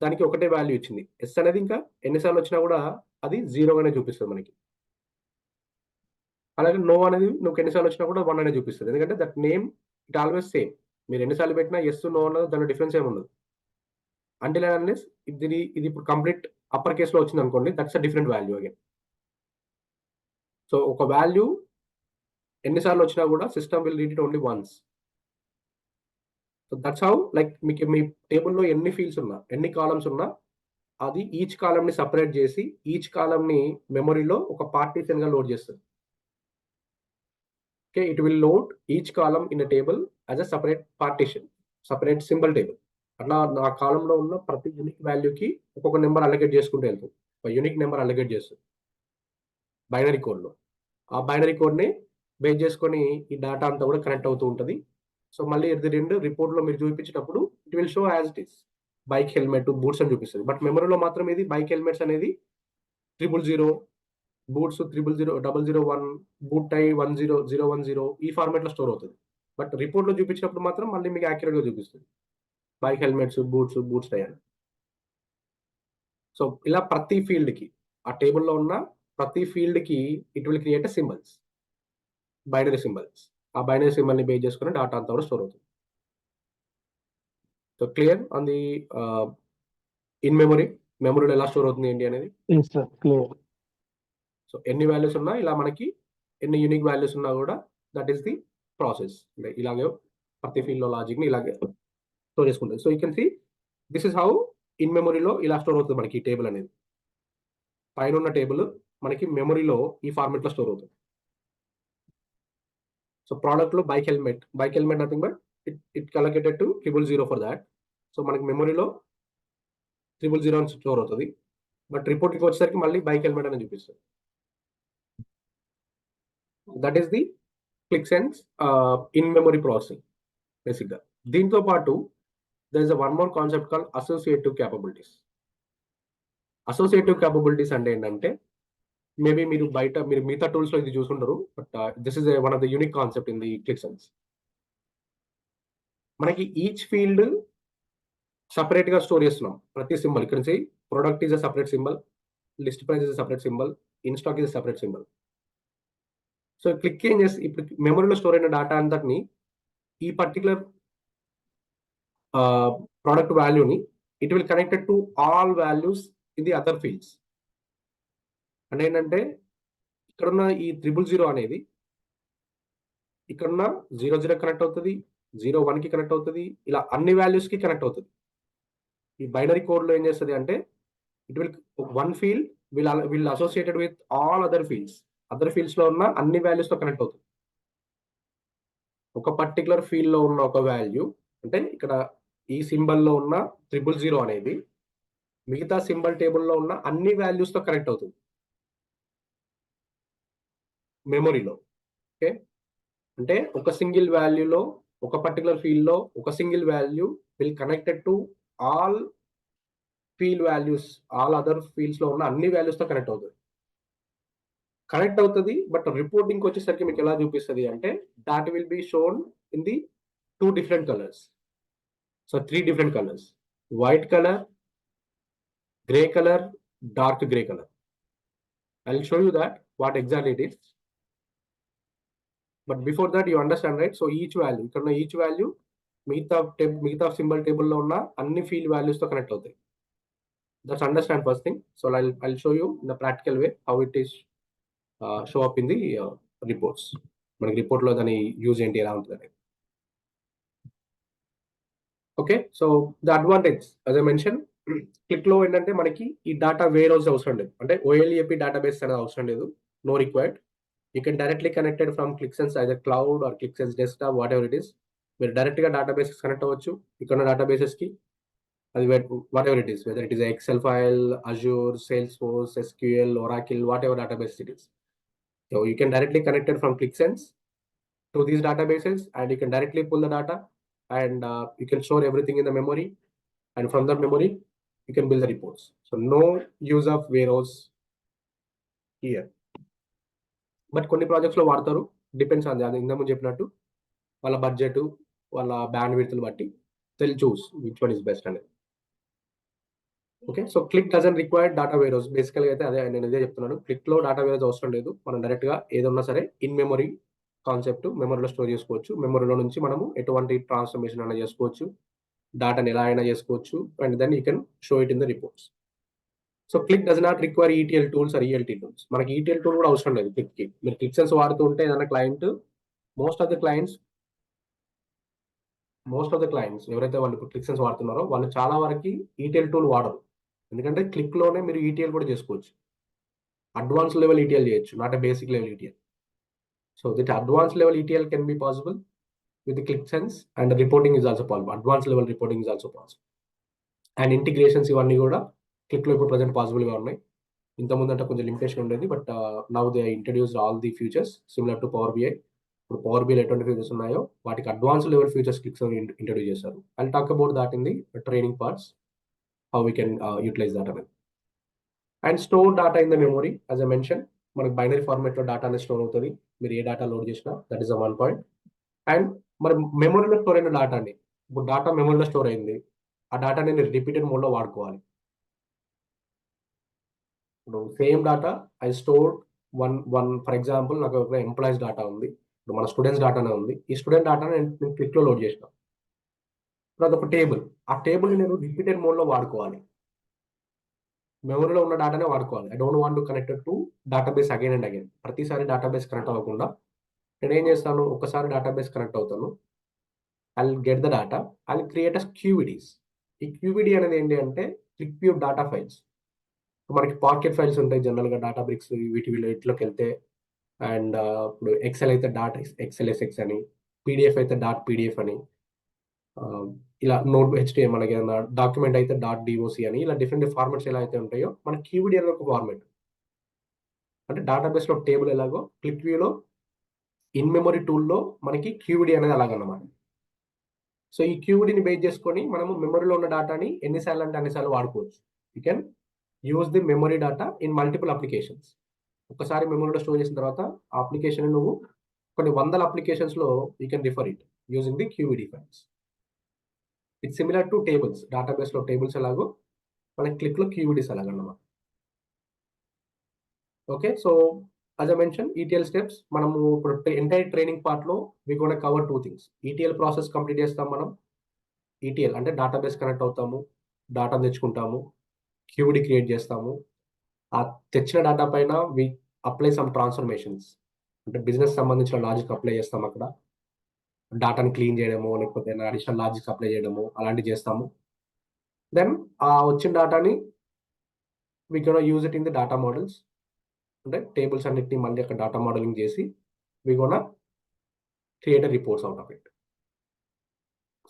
దానికి ఒకటే వాల్యూ ఇచ్చింది. ఎస్ అనేది ఇంకా ఎన్నిసార్లు వచ్చినా కూడా అది జీరోగానే చూపిస్తుంది మనకి. అలాగే నో అనేది నువ్వు ఎన్నిసార్లు వచ్చినా కూడా 1 అనే చూపిస్తుంది, ఎందుకంటే that name it always same. మీరు ఎన్నిసార్లు పెట్టినా ఎస్ నో అన్నది దాని డిఫరెన్స్ ఏమి ఉండదు. అంటిల్ అన్లెస్ ఇది ఇప్పుడు కంప్లీట్ అప్పర్ కేస్ లో వచ్చింది అనుకోండి, that's a different value again. So ఒక వాల్యూ ఎన్నిసార్లు వచ్చినా కూడా system will read it only once. So that's how like మీకు మీ టేబుల్లో ఎన్ని ఫీల్డ్స్ ఉన్నా, ఎన్ని కాలమ్స్ ఉన్నా, అది ఈచ్ కాలమ్ ని సపరేట్ చేసి ఈచ్ కాలమ్ ని మెమరీలో ఒక పార్టీషన్ గా లోడ్ చేస్తుంది. Okay, it will load each column in a table as a separate partition, separate symbol table. అట్లా ఆ కాలంలో ఉన్న ప్రతి యూనిక్ వాల్యూకి ఒక్కొక్క నెంబర్ అలొకేట్ చేసుకుంటూ వెళ్తుంది. ఒక యూనిక్ నెంబర్ అలొకేట్ చేస్తుంది బైనరీ కోడ్లో. ఆ బైనరీ కోడ్ని బేస్ చేసుకొని ఈ డేటా అంతా కూడా కనెక్ట్ అవుతూ ఉంటుంది. సో మళ్ళీ ఇది రెండు రిపోర్ట్లో మీరు చూపించేటప్పుడు it will show as it is bike helmet, boots అని చూపిస్తుంది. బట్ మెమరీలో మాత్రం ఇది బైక్ హెల్మెట్స్ అనేది 000, బూట్స్ 00001, బూట్ టై 10010 ఈ ఫార్మాట్ లో స్టోర్ అవుతుంది. బట్ రిపోర్ట్ లో చూపించినప్పుడు మాత్రం మళ్ళీ మీకు యాక్యురేట్ గా చూపిస్తుంది బైక్ హెల్మెట్స్, బూట్స్ టై అని. సో ఇలా ప్రతి ఫీల్డ్ కి, ఆ టేబుల్లో ఉన్న ప్రతి ఫీల్డ్ కి it will create symbols, binary symbols. ఆ బైనరీ సింబల్ ని బేస్ చేసుకుని డాటా అంతా కూడా స్టోర్ అవుతుంది. So clear on the in మెమరీలో ఎలా స్టోర్ అవుతుంది ఏంటి అనేది. క్లియర్. సో ఎన్ని వాల్యూస్ ఉన్నా ఇలా మనకి ఎన్ని యూనిక్ వాల్యూస్ ఉన్నా కూడా దట్ ఈస్ ది ప్రాసెస్. అంటే ఇలాగే ప్రతి ఫీల్డ్ లో లాజిక్ ని ఇలాగే స్టోర్ చేసుకుంటుంది. So you can see this is how in మెమరీలో ఇలా స్టోర్ అవుతుంది మనకి ఈ టేబుల్ అనేది. పైన ఉన్న టేబుల్ మనకి మెమరీలో ఈ ఫార్మెట్ లో స్టోర్ అవుతుంది. సో ప్రోడక్ట్ లో bike helmet nothing but it allocated to 000 for that. So మనకి మెమరీలో 000 అని స్టోర్ అవుతుంది, బట్ రిపోర్ట్కి వచ్చేసరికి మళ్ళీ బైక్ హెల్మెట్ అని చూపిస్తుంది. That is the Qlik Sense in memory processing basic గా. దీంతో పాటు there is one more concept call associative capabilities. Associative capabilities అంటే ఏంటంటే, మేబీ మీరు మిగతా టూల్స్ లో ఇది చూసుంటారు, but this is one of the unique concept in the Qlik Sense. మనకి ఈచ్ ఫీల్డ్ సపరేట్ గా స్టోర్ చేస్తున్నాం. ప్రతి సింబల్ ఇక్కడ నుంచి product is a separate symbol, list price is a separate symbol, in stock is a separate symbol. So click ఏం చేసి ఇప్పుడు మెమరీలో స్టోర్ అయిన డేటా అంతటిని ఈ పర్టికులర్ ప్రోడక్ట్ వాల్యూని it will connected to all values in the other fields. అంటే ఏంటంటే ఇక్కడున్న ఈ 000 అనేది ఇక్కడున్న 00 కనెక్ట్ అవుతుంది, 01 కి కనెక్ట్ అవుతుంది, ఇలా అన్ని వాల్యూస్ కి కనెక్ట్ అవుతుంది. ఈ బైనరీ కోడ్ లో ఏం చేస్తుంది అంటే it will one field will associated with all other fields లో ఉన్న అన్ని వాల్యూస్ తో కనెక్ట్ అవుతుంది. ఒక పర్టికులర్ ఫీల్డ్ లో ఉన్న ఒక వాల్యూ అంటే ఇక్కడ ఈ సింబల్ లో ఉన్న 000 అనేది మిగతా సింబల్ టేబుల్లో ఉన్న అన్ని వాల్యూస్ తో కనెక్ట్ అవుతుంది మెమరీలో. ఓకే, అంటే ఒక సింగిల్ వాల్యూలో, ఒక పర్టికులర్ ఫీల్డ్ లో ఒక single value will connected to all field values, all other fields లో ఉన్న అన్ని వాల్యూస్ తో కనెక్ట్ అవుతుంది. బట్ రిపోర్టింగ్ వచ్చేసరికి మీకు ఎలా చూపిస్తుంది అంటే that will be shown in the 2 different colors. So 3 different colors: white color, gray color, dark gray color. I'll show you that what exactly it is. But before that you understand, right? So each value మిగతా symbol table లో ఉన్న అన్ని field values తో connect అవుతాయి. That's understand first thing. So I'll show you in the practical way how it is show up in the reports. మనకి report లో దాని use ఏంటి, ఎలా ఉంటుంది. Okay, so the advantage, as I mentioned, click లో ఏంటంటే మనకి ఈ డేటా వేర్ హౌస్ అవసరం లేదు, అంటే OLAP డేటాబేస్ అనేది అవసరం లేదు, no required. You can directly connected from ClickSense either cloud or ClickSense desktop, whatever it is. మీరు డైరెక్ట్ గా డేటాబేస్ కనెక్ట్ అవ్వచ్చు, ఇక్కడ డేటాబేసెస్ కి. అది whatever it is, whether it is Excel file, Azure, Salesforce, SQL, Oracle, whatever database it is. So you can directly connected from ClickSense to these databases, and you can directly pull the data, and you can store everything in the memory, and from that memory you can build the reports. So no use of warehouse here. But కొన్ని projects లో వాడతారు, depends on అది ఇంతకుముందు చెప్పినట్టు వాళ్ళ budget, వాళ్ళ band విడ్త్లు బట్టి they'll choose which one is best అనేది. Okay, so Qlik doesn't required data warehouse. బేసికల్గా అయితే అదే నేను ఇదే చెప్తున్నాను, క్లిక్ లో డేటా వేర్హౌస్ అవసరం లేదు, మనం డైరెక్ట్ గా ఏదన్నా సరే ఇన్ మెమరీ కాన్సెప్ట్ మెమరీలో స్టోర్ చేసుకోవచ్చు. మెమరీలో నుంచి మనము ఎటువంటి ట్రాన్స్ఫర్మేషన్ అయినా చేసుకోవచ్చు, డేటాని ఎలా అయినా చేసుకోవచ్చు, and then you can show it in the reports. So Qlik does not require ETL tools or ELT tools. మనకి ETL టూల్ కూడా అవసరం లేదు క్లిక్ కి. మీరు ClickSense వాడుతూ ఉంటే ఏదైనా client, most of the clients ఎవరైతే వాళ్ళు ఇప్పుడు ClickSense వాడుతున్నారో వాళ్ళు చాలా వరకు ETL టూల్ వాడరు, ఎందుకంటే క్లిక్ లోనే మీరు ETL కూడా చేసుకోవచ్చు. అడ్వాన్స్ లెవెల్ ETL చేయొచ్చు, not a basic level ETL. So that advance level ETL can be possible with the ClickSense, and reporting is also possible. Advanced level reporting is also possible. And integrations ఇవన్నీ కూడా click లో ఇప్పుడు present possible గా ఉన్నాయి. ఇంతకుముందు అంటే కొంచెం limitation ఉండేది, but now they introduced all the features similar to Power BI. ఇప్పుడు Power BI ఎటువంటి ఫీచర్స్ ఉన్నాయో వాటికి advance level features Qlik introduce చేశారు. I talk about that in the training parts, how we can utilize that అనేది. And store data in the memory, as I mention, మనకి binary format లో data అనేది store అవుతుంది, మీరు ఏ data load చేసినా. That is the one point. And మరి మెమరీలో స్టోర్ అయిన డేటా అండి, ఇప్పుడు డేటా మెమరీలో స్టోర్ అయింది, ఆ డేటాని నేను రిపీటెడ్ మోడ్లో వాడుకోవాలి. ఇప్పుడు same data I store one for example, నాకు ఒక ఎంప్లాయీస్ డేటా ఉంది, ఇప్పుడు మన స్టూడెంట్స్ డేటానే ఉంది. ఈ స్టూడెంట్ డేటాని నేను క్లిక్లో లోడ్ చేసిన, ఇప్పుడు అదొక టేబుల్. ఆ టేబుల్ని నేను రిపీటెడ్ మోడ్లో వాడుకోవాలి, మెమరీలో ఉన్న డేటానే వాడుకోవాలి. I don't want to connected to database again and again. ప్రతిసారి డేటాబేస్ కనెక్ట్ అవ్వకుండా నేను ఏం చేస్తాను, ఒకసారి డేటాబేస్ కనెక్ట్ అవుతాను, I'll get the data, I'll create as QVDs. ఈ QVD అనేది ఏంటి అంటే క్లిక్ వ్యూ డేటా ఫైల్స్. మనకి పాకెట్ ఫైల్స్ ఉంటాయి జనరల్గా, డేటా బ్రిక్స్ వీటిలోకి వెళ్తే. అండ్ ఇప్పుడు ఎక్సెల్ అయితే .XLSX అని, PDF అయితే .PDF అని, ఇలా నోట్ HTML అలాగే డాక్యుమెంట్ అయితే .DOC అని, ఇలా డిఫరెంట్ ఫార్మాట్స్ ఎలా అయితే ఉంటాయో మన QVD అనేది ఒక ఫార్మాట్. అంటే డేటాబేస్లో టేబుల్ ఎలాగో క్లిక్ వ్యూలో ఇన్ మెమరీ టూల్లో మనకి QVD అనేది అలాగన్నమాట. సో ఈ QVDని బేస్ చేసుకొని మనము మెమరీలో ఉన్న డేటాని ఎన్నిసార్లు అంటే అన్నిసార్లు వాడుకోవచ్చు. You can use the memory data in multiple applications. ఒకసారి మెమరీలో స్టోర్ చేసిన తర్వాత ఆ అప్లికేషన్ నువ్వు కొన్ని వందల అప్లికేషన్స్లో you can refer it using the QVD files. It's similar to tables. డేటాబేస్లో టేబుల్స్ ఎలాగో మనకి క్లిక్లో QVDs అలాగన్నమాట. Okay, so as I mentioned, ETL steps, మనము ఇప్పుడు ఎంటైర్ ట్రైనింగ్ పార్ట్లో we gonna cover 2 things. ETL process complete చేస్తాం మనం. ETL అంటే డేటాబేస్ కనెక్ట్ అవుతాము, డేటా తెచ్చుకుంటాము, QVD క్రియేట్ చేస్తాము. ఆ తెచ్చిన డేటా పైన వి అప్లై సమ్ ట్రాన్స్ఫర్మేషన్స్, అంటే బిజినెస్ సంబంధించిన లాజిక్ అప్లై చేస్తాం అక్కడ. డేటాని క్లీన్ చేయడము, లేకపోతే అడిషనల్ లాజిక్స్ అప్లై చేయడము అలాంటివి చేస్తాము. దెన్ ఆ వచ్చిన డేటాని we can use it in the data models, అంటే టేబుల్స్ అన్నిటిని మళ్ళీ అక్కడ డేటా మోడలింగ్ చేసి we gonna create reports out of it.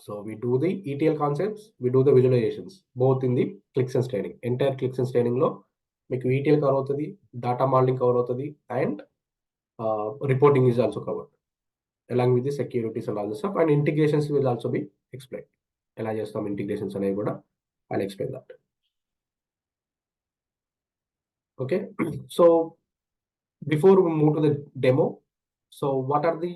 So we do the ETL concepts, we do the visualizations, both in the ClickSense training. Entire ClickSense training లో మీకు ETL cover అవుతుంది, data modelling cover అవుతుంది, and reporting is also covered along with the securities and all the stuff, and integrations will also be explained. ఎలా చేస్తాం integrations అనేవి కూడా I'll explain that. Okay, so before we move to the demo, so what are the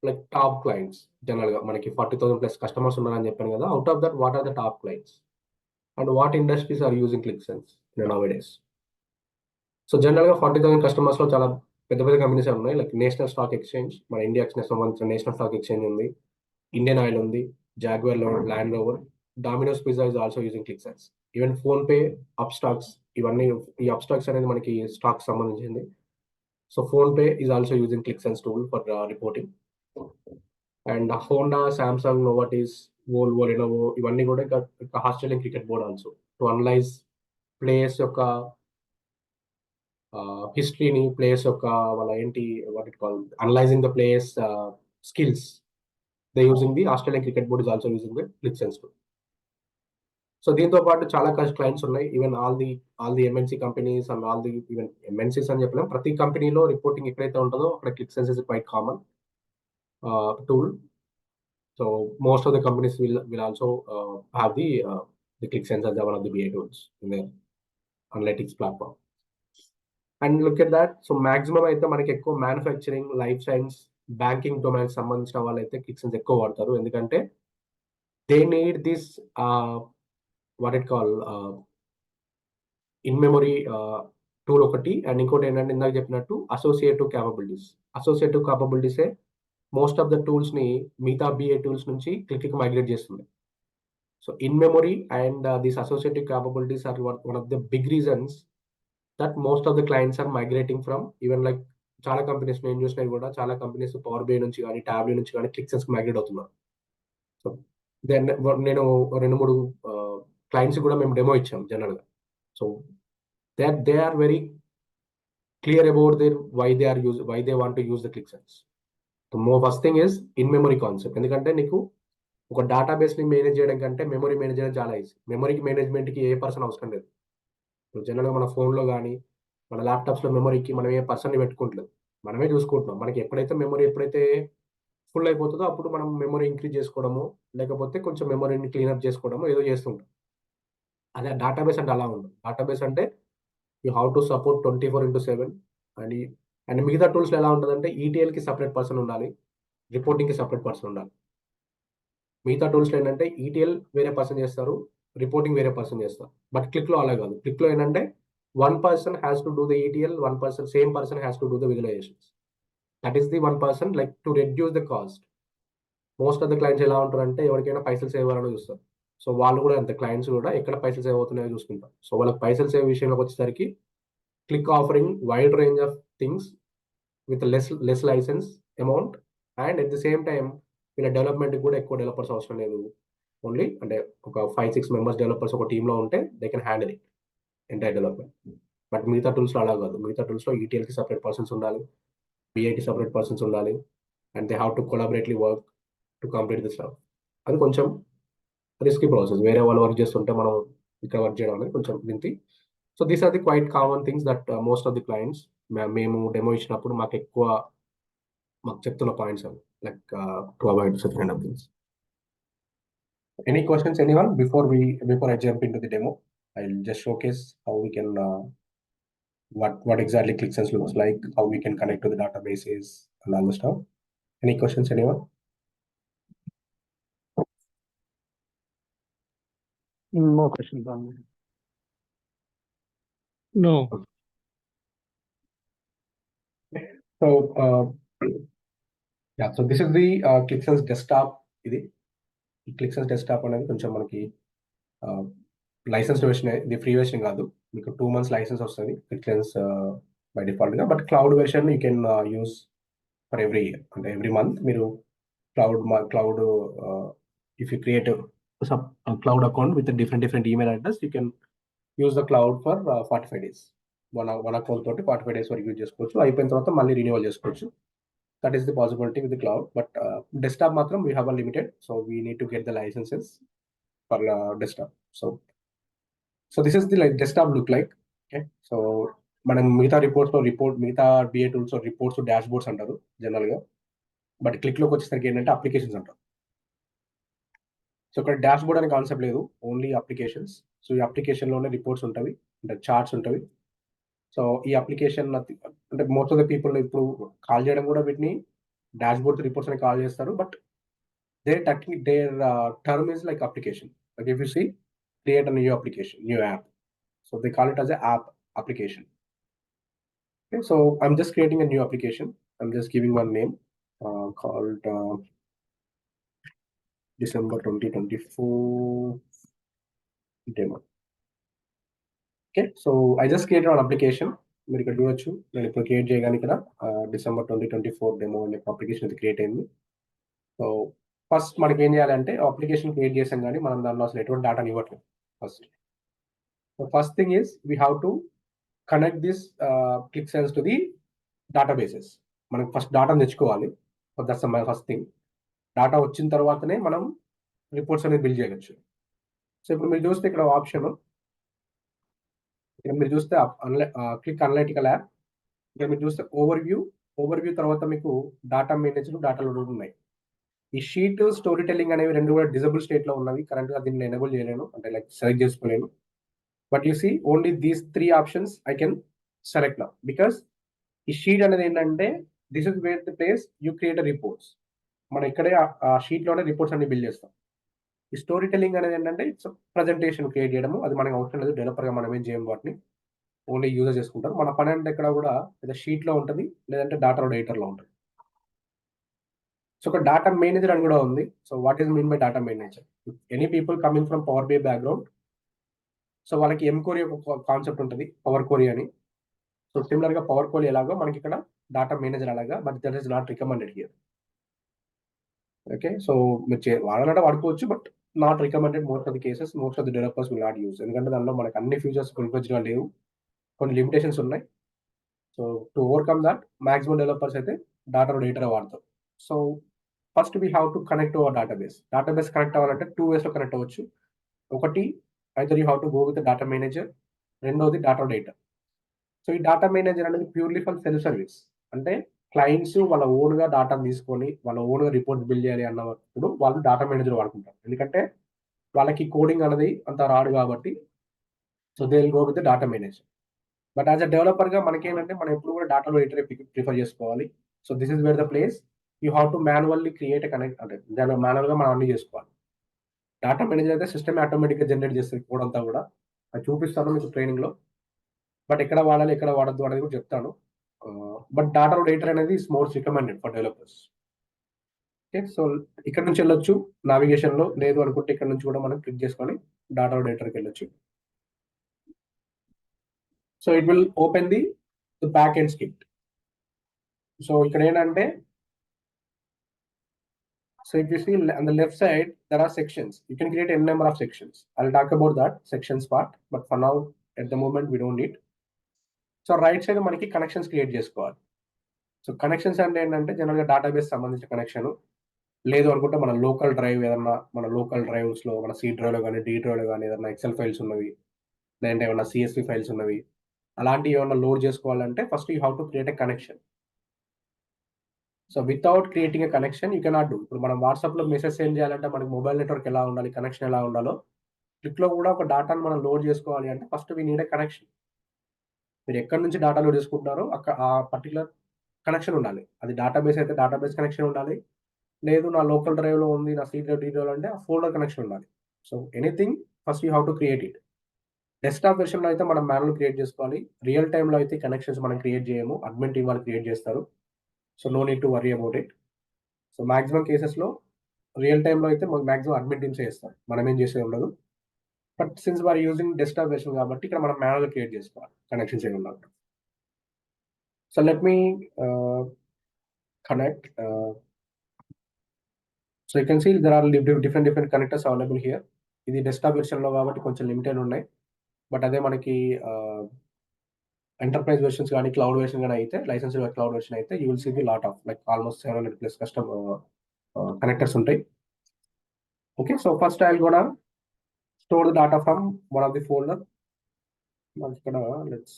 like top clients? జనరల్గా మనకి 40,000+ customers ఉన్నారని చెప్పాను కదా. Out of that what are the top clients and what industries are using ClickSense nowadays? So జనరల్గా 40,000 కస్టమర్స్లో చాలా పెద్ద పెద్ద companies ఉన్నాయి. లైక్ నేషనల్ స్టాక్ ఎక్స్చేంజ్, మన ఇండియాకి సంబంధించిన నేషనల్ స్టాక్ ఎక్స్చేంజ్ ఉంది, ఇండియన్ ఆయిల్ ఉంది, Jaguar, land rover, dominoes pizza is also using ClickSense. Even PhonePe, Upstox, ఇవన్నీ. ఈ అప్స్టాక్స్ అనేది మనకి స్టాక్ సంబంధించింది. So PhonePe is also using ClickSense tool for reporting. And Honda, Samsung, Novartis, Volvo, Lenovo, ఇవన్నీ కూడా ఇంకా Australian cricket board also to analyse players యొక్క హిస్టరీని, players యొక్క వాళ్ళ ఏంటి what it call analysing the players skills. They using the Australian cricket board is also using the Qlik Sense tool. So దీంతో పాటు చాలా క్లయింట్స్ ఉన్నాయి. Even all the MNC companies and all the even MNCs అని చెప్పలేం, ప్రతి కంపెనీలో reporting ఎక్కడైతే ఉంటుందో అక్కడ Qlik Sense is quite common tool. So most of the companies will also have the ClickSense as one of the BI tools in their analytics platform. And look at that. So maximum అయితే మనకి ఎక్కువ manufacturing, life science, banking domain సంబంధించిన వాళ్ళైతే Qlik Sense ఎక్కువ వాడతారు. ఎందుకంటే they need this what it call in memory tool ఒకటి. And ఇంకోటి ఏంటంటే ఇందాక చెప్పినట్టు అసోసియేటివ్ క్యాపబిలిటీసే మోస్ట్ ఆఫ్ ద టూల్స్ ని మిగతా బిఏ టూల్స్ నుంచి క్లిక్ మైగ్రేట్ చేస్తుంది. So in memory and these associative capabilities are one of the big reasons that most of the clients are migrating from even like చాలా companies నేను చూసినవి కూడా, చాలా companies power BI నుంచి కానీ టాబ్లీ నుంచి కానీ క్లిక్సెన్స్ మైగ్రేట్ అవుతున్నారు. సో దెన్ నేను 2-3 క్లయింట్స్ కూడా మేము డెమో ఇచ్చాం జనరల్గా. So they are very clear about their why they want to use the ClickSense. The first thing is in memory concept. ఎందుకంటే నీకు ఒక డేటాబేస్ ని మేనేజ్ చేయడం కంటే మెమరీ మేనేజ్ చేయడం చాలా ఈజీ. మెమరీకి మేనేజ్మెంట్ కి ఏ పర్సన్ అవసరం లేదు. జనరల్గా మన ఫోన్లో కానీ మన ల్యాప్టాప్స్లో మెమరీకి మనం ఏ పర్సన్ని పెట్టుకుంటలేదు, మనమే చూసుకుంటున్నాం. మనకి ఎప్పుడైతే ఫుల్ అయిపోతుందో అప్పుడు మనం మెమరీ ఇంక్రీజ్ చేసుకోవడము, లేకపోతే కొంచెం మెమరీని క్లీనప్ చేసుకోవడము ఏదో చేస్తుంటాం. అదే డేటాబేస్ అంటే అలా ఉండదు. డేటాబేస్ అంటే you have to support 24/7. And మిగతా టూల్స్లో ఎలా ఉంటుందంటే ఈటీఎల్కి సపరేట్ పర్సన్ ఉండాలి, రిపోర్టింగ్కి సపరేట్ పర్సన్ ఉండాలి. మిగతా టూల్స్లో ఏంటంటే ఈటీఎల్ వేరే పర్సన్ చేస్తారు, రిపోర్టింగ్ వేరే పర్సన్ చేస్తారు. బట్ క్లిక్లో అలా కాదు. క్లిక్లో ఏంటంటే one person has to do the ETL, same person has to do the visualisations. That is the one person like to reduce the cost. Most of the clients ఎలా ఉంటారంటే ఎవరికైనా పైసలు సేవ్ అవ్వాలని చూస్తారు. సో వాళ్ళు కూడా అంతే, క్లయింట్స్ కూడా ఎక్కడ పైసలు సేవ్ అవుతున్నాయో చూసుకుంటారు. సో వాళ్ళకి పైసలు సేవ్ విషయంలోకి వచ్చేసరికి Qlik offering wide range of things with less licence amount. And at the same time వీళ్ళ డెవలప్మెంట్కి కూడా ఎక్కువ డెవలపర్స్ అవసరం లేదు. ఓన్లీ అంటే ఒక 5-6 మెంబర్స్ డెవలపర్స్ ఒక టీంలో ఉంటే they can handle it entire development. But మిగతా టూల్స్లో అలా కాదు. మిగతా టూల్స్లో ఈటీఎల్కి సపరేట్ పర్సన్స్ ఉండాలి, బిఐకి సపరేట్ పర్సన్స్ ఉండాలి, and they have to collaboratively work to complete the stuff. అది కొంచెం రిస్కీ ప్రాసెస్. వేరే వాళ్ళు వర్క్ చేస్తుంటే మనం ఇక్కడ వర్క్ చేయడం అనేది కొంచెం వింతి. So these are the quite common things that most of the clients మేము డెమో ఇచ్చినప్పుడు మాకు చెప్తున్న పాయింట్స్ అవి like to avoid such kind of things. Any questions anyone before I jump into the demo? I'll just showcase how we can what exactly ClickSense looks like, how we can connect to the databases and all the stuff. Any questions anyone? No questions on me. No. So yeah, so this is the ClickSense desktop. ఇది ClickSense desktop అనేది కొంచెం మనకి licence version, ఇది free version కాదు. మీకు 2 months licence వస్తుంది ClickSense by default గా. But cloud version you can use for every year. అంటే ఎవ్రీ మంత్ మీరు cloud if you create cloud account with different email address, you can use the cloud for 45 days. One account తోటి 45 days వరకు use చేసుకోవచ్చు. అయిపోయిన తర్వాత మళ్ళీ renewal చేసుకోవచ్చు. That is the possibility with the cloud. But desktop మాత్రం we have a limited. So we need to get the licences for desktop. So this is the like desktop look like. Okay, so మనం మిగతా మిగతా BI tools reports dashboards అంటారు జనరల్గా. But క్లిక్లోకి వచ్చేసరికి ఏంటంటే applications అంటారు. So ఇక్కడ dash board అనే కాన్సెప్ట్ లేదు, ఓన్లీ అప్లికేషన్స్. సో ఈ అప్లికేషన్లోనే రిపోర్ట్స్ ఉంటుంది, అంటే చార్ట్స్ ఉంటుంది. సో ఈ అప్లికేషన్ అంటే మోస్ట్ ఆఫ్ ద పీపుల్ ఇప్పుడు కాల్ చేయడం కూడా వీటిని డాష్ బోర్డ్ రిపోర్ట్స్ అని కాల్ చేస్తారు. But there term is like application. Like if you see, create a new application, new app. So they call it as a app application. Okay, so I'm just creating a new application. I'm just giving one name called December 2024 demo. Okay, so I just created an application. మీరు ఇక్కడ చూడొచ్చు, నేను ఇప్పుడు create చేయగానే ఇక్కడ December 2024 demo అనే application అయితే create అయింది. సో ఫస్ట్ మనకి ఏం చేయాలంటే అప్లికేషన్ క్రియేట్ చేసాం కానీ మనం దానిలో అసలు ఎటువంటి డేటాని ఇవ్వట్లేదు. First The first thing is we have to connect this ClickSense to the databases. మనం ఫస్ట్ డాటాను తెచ్చుకోవాలి. That's my first thing. Data వచ్చిన తర్వాతనే మనం రిపోర్ట్స్ అనేది బిల్డ్ చేయవచ్చు. సో ఇప్పుడు మీరు చూస్తే ఇక్కడ ఆప్షన్, ఇక్కడ మీరు చూస్తే క్లిక్ అనలిటికల్ యాప్, ఇక్కడ మీరు చూస్తే ఓవర్వ్యూ తర్వాత మీకు డాటా మేనేజర్, డాటా లోడ్ ఉన్నాయి. ఈ షీట్, స్టోరీ టెల్లింగ్ అనేవి రెండు కూడా డిజబుల్ స్టేట్ లో ఉన్నవి. కరెంట్ గా దీన్ని ఎనేబుల్ చేయలేను, అంటే లైక్ సెలెక్ట్ చేసుకోలేను. But you see only these 3 options I can select now, because ఈ షీట్ అనేది ఏంటంటే this is where the place you create reports. మనం ఇక్కడే ఆ షీట్ లోనే రిపోర్ట్స్ అన్ని బిల్డ్ చేస్తాం. ఈ స్టోరీ టెల్లింగ్ అనేది ఏంటంటే ఇట్స్ ప్రజెంటేషన్ క్రియేట్ చేయడము, అది మనకు అవసరం లేదు. డెవలపర్ గా మనం ఏం చేయం, వాటిని ఓన్లీ యూజర్ చేసుకుంటారు. మన పని అంటే ఇక్కడ కూడా లేదా షీట్ లో ఉంటుంది, లేదంటే డాటా ఎడిటర్ లో ఉంటుంది. సో ఒక డాటా మేనేజర్ అని కూడా ఉంది. So what is mean by data manager? Any people coming from power BI background, so వాళ్ళకి ఎంకోరీ ఒక కాన్సెప్ట్ ఉంటుంది, పవర్ కోరీ అని. సో సిమిలర్ గా పవర్ కోరీ ఎలాగో మనకి ఇక్కడ డాటా మేనేజర్ అలాగా, but that is not recommended here. Okay, so మీరు వాడాలంటే వాడుకోవచ్చు, but not recommended. Most of the cases, most of the developers will not use, ఎందుకంటే దానిలో మనకు అన్ని ఫీచర్స్ ఫుల్ఫిల్గా లేవు, కొన్ని లిమిటేషన్స్ ఉన్నాయి. So to overcome that maximum developers అయితే డాటా ఎడిటర్ వాడతారు. So first we have to connect our database connect అవ్వాలంటే 2 ways లో కనెక్ట్ అవ్వచ్చు. ఒకటి, either you have to go with data manager, రెండోది డాటా ఎడిటర్. సో ఈ data manager అనేది purely for self service, అంటే క్లయింట్స్ వాళ్ళ ఓన్ గా డాటా తీసుకొని వాళ్ళ ఓన్ గా రిపోర్ట్ బిల్డ్ చేయాలి అన్నప్పుడు వాళ్ళు డాటా మేనేజర్ వాడుకుంటారు, ఎందుకంటే వాళ్ళకి కోడింగ్ అనేది అంత రాడు కాబట్టి. So they will go with data manager. But as a developer గా మనకేంటంటే మనం ఎప్పుడు కూడా డాటా ఎడిటర్ ప్రిఫర్ చేసుకోవాలి. So this is wear the place you have to manually create connect, అంటే దాని మాన్యువల్ గా మనం అన్ని చేసుకోవాలి. డాటా మేనేజర్ అయితే సిస్టమ్ ఆటోమేటిక్ గా జనరేట్ చేస్తుంది కోడ్ అంతా కూడా, అది చూపిస్తాను మీకు ట్రైనింగ్ లో. బట్ ఎక్కడ వాడాలి, ఎక్కడ వాడద్దు అనేది కూడా చెప్తాను. బట్ డాటా ఎడిటర్ అనేది is most recommended for developers. Okay, so ఇక్కడ నుంచి వెళ్ళొచ్చు నావిగేషన్ లో, లేదు అనుకుంటే ఇక్కడ నుంచి కూడా మనం క్లిక్ చేసుకొని డాటా ఎడిటర్కి వెళ్ళొచ్చు. So it will open the back end script. So ఇక్కడ ఏంటంటే, so if you see on the left side there are sections, you can create n number of sections. I'll talk about that sections part, but for now at the moment we don't need. So right side మనకి connections create చేసుకోవాలి. So connections అంటే ఏంటంటే general గా database సంబంధించిన connection, లేదు అనుకుంటే మన local drive, ఏదన్నా మన లోకల్ డ్రైవ్స్ లో, మన C డ్రైవ్ లో కానీ, D డ్రైవ్ లో కానీ ఏదైనా ఎక్సెల్ ఫైల్స్ ఉన్నవి, లేదంటే ఏమన్నా CSV ఫైల్స్ ఉన్నవి, అలాంటివి ఏమన్నా లోడ్ చేసుకోవాలంటే first you have to create a connection. So without creating a connection you cannot do. ఇప్పుడు మనం వాట్సాప్ లో మెసేజ్ సెండ్ చేయాలంటే మనకి మొబైల్ నెట్వర్క్ ఎలా ఉండాలి, కనెక్షన్ ఎలా ఉండాలో, క్లిక్ లో కూడా ఒక డాటాను మనం లోడ్ చేసుకోవాలి అంటే first we need a connection. మీరు ఎక్కడి నుంచి డాటా లోడ్ చేసుకుంటారో అక్కడ ఆ పర్టికులర్ కనెక్షన్ ఉండాలి. అది డేటాబేస్ అయితే డేటాబేస్ కనెక్షన్ ఉండాలి, లేదు నా లోకల్ డ్రైవ్ లో ఉంది, నా C డ్రైవ్, D డ్రైవ్ అంటే ఆ ఫోల్డర్ కనెక్షన్ ఉండాలి. So anything first you have to create it. Desktop version లో అయితే మనం మాన్యువల్ క్రియేట్ చేసుకోవాలి. రియల్ టైమ్ లో అయితే కనెక్షన్స్ మనం క్రియేట్ చేయము, అడ్మిన్ టీమ్ వాళ్ళు క్రియేట్ చేస్తారు. So no need to worry about it. So maximum cases లో రియల్ టైమ్ లో అయితే మాక్సిమం అడ్మిన్ టీమ్స్ చేస్తారు, మనం ఏం చేసేది ఉండదు. But since we are using desktop version కాబట్టి ఇక్కడ మనం మాన్యువల్ క్రియేట్ చేసుకోవాలి కనెక్షన్స్ ఏమి ఉండవు. So let me connect. So you can see there are different connectors available here. ఇది డెస్క్టాప్ వెర్షన్ లో కాబట్టి కొంచెం లిమిటెడ్ ఉన్నాయి. బట్ అదే మనకి ఎంటర్ప్రైజ్ వెర్షన్స్ కానీ, క్లౌడ్ వెర్షన్ కానీ అయితే, లైసెన్స్ క్లౌడ్ వెర్షన్ అయితే you will see the lot of like almost 700+ custom connectors ఉంటాయి. Okay, so first I will gonna store the data from one of the folder. Let's.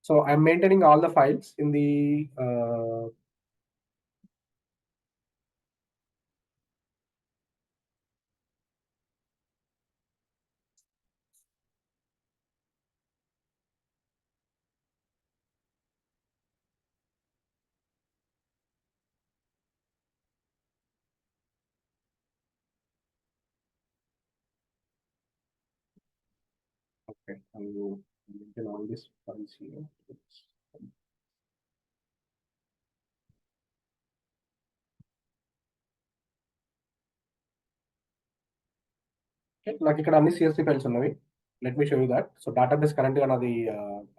So I'm maintaining all the files in the okay, I will maintain all these files here. నాకు ఇక్కడ అన్ని CSV files ఉన్నవి. Let me show you that. So database current గా నాది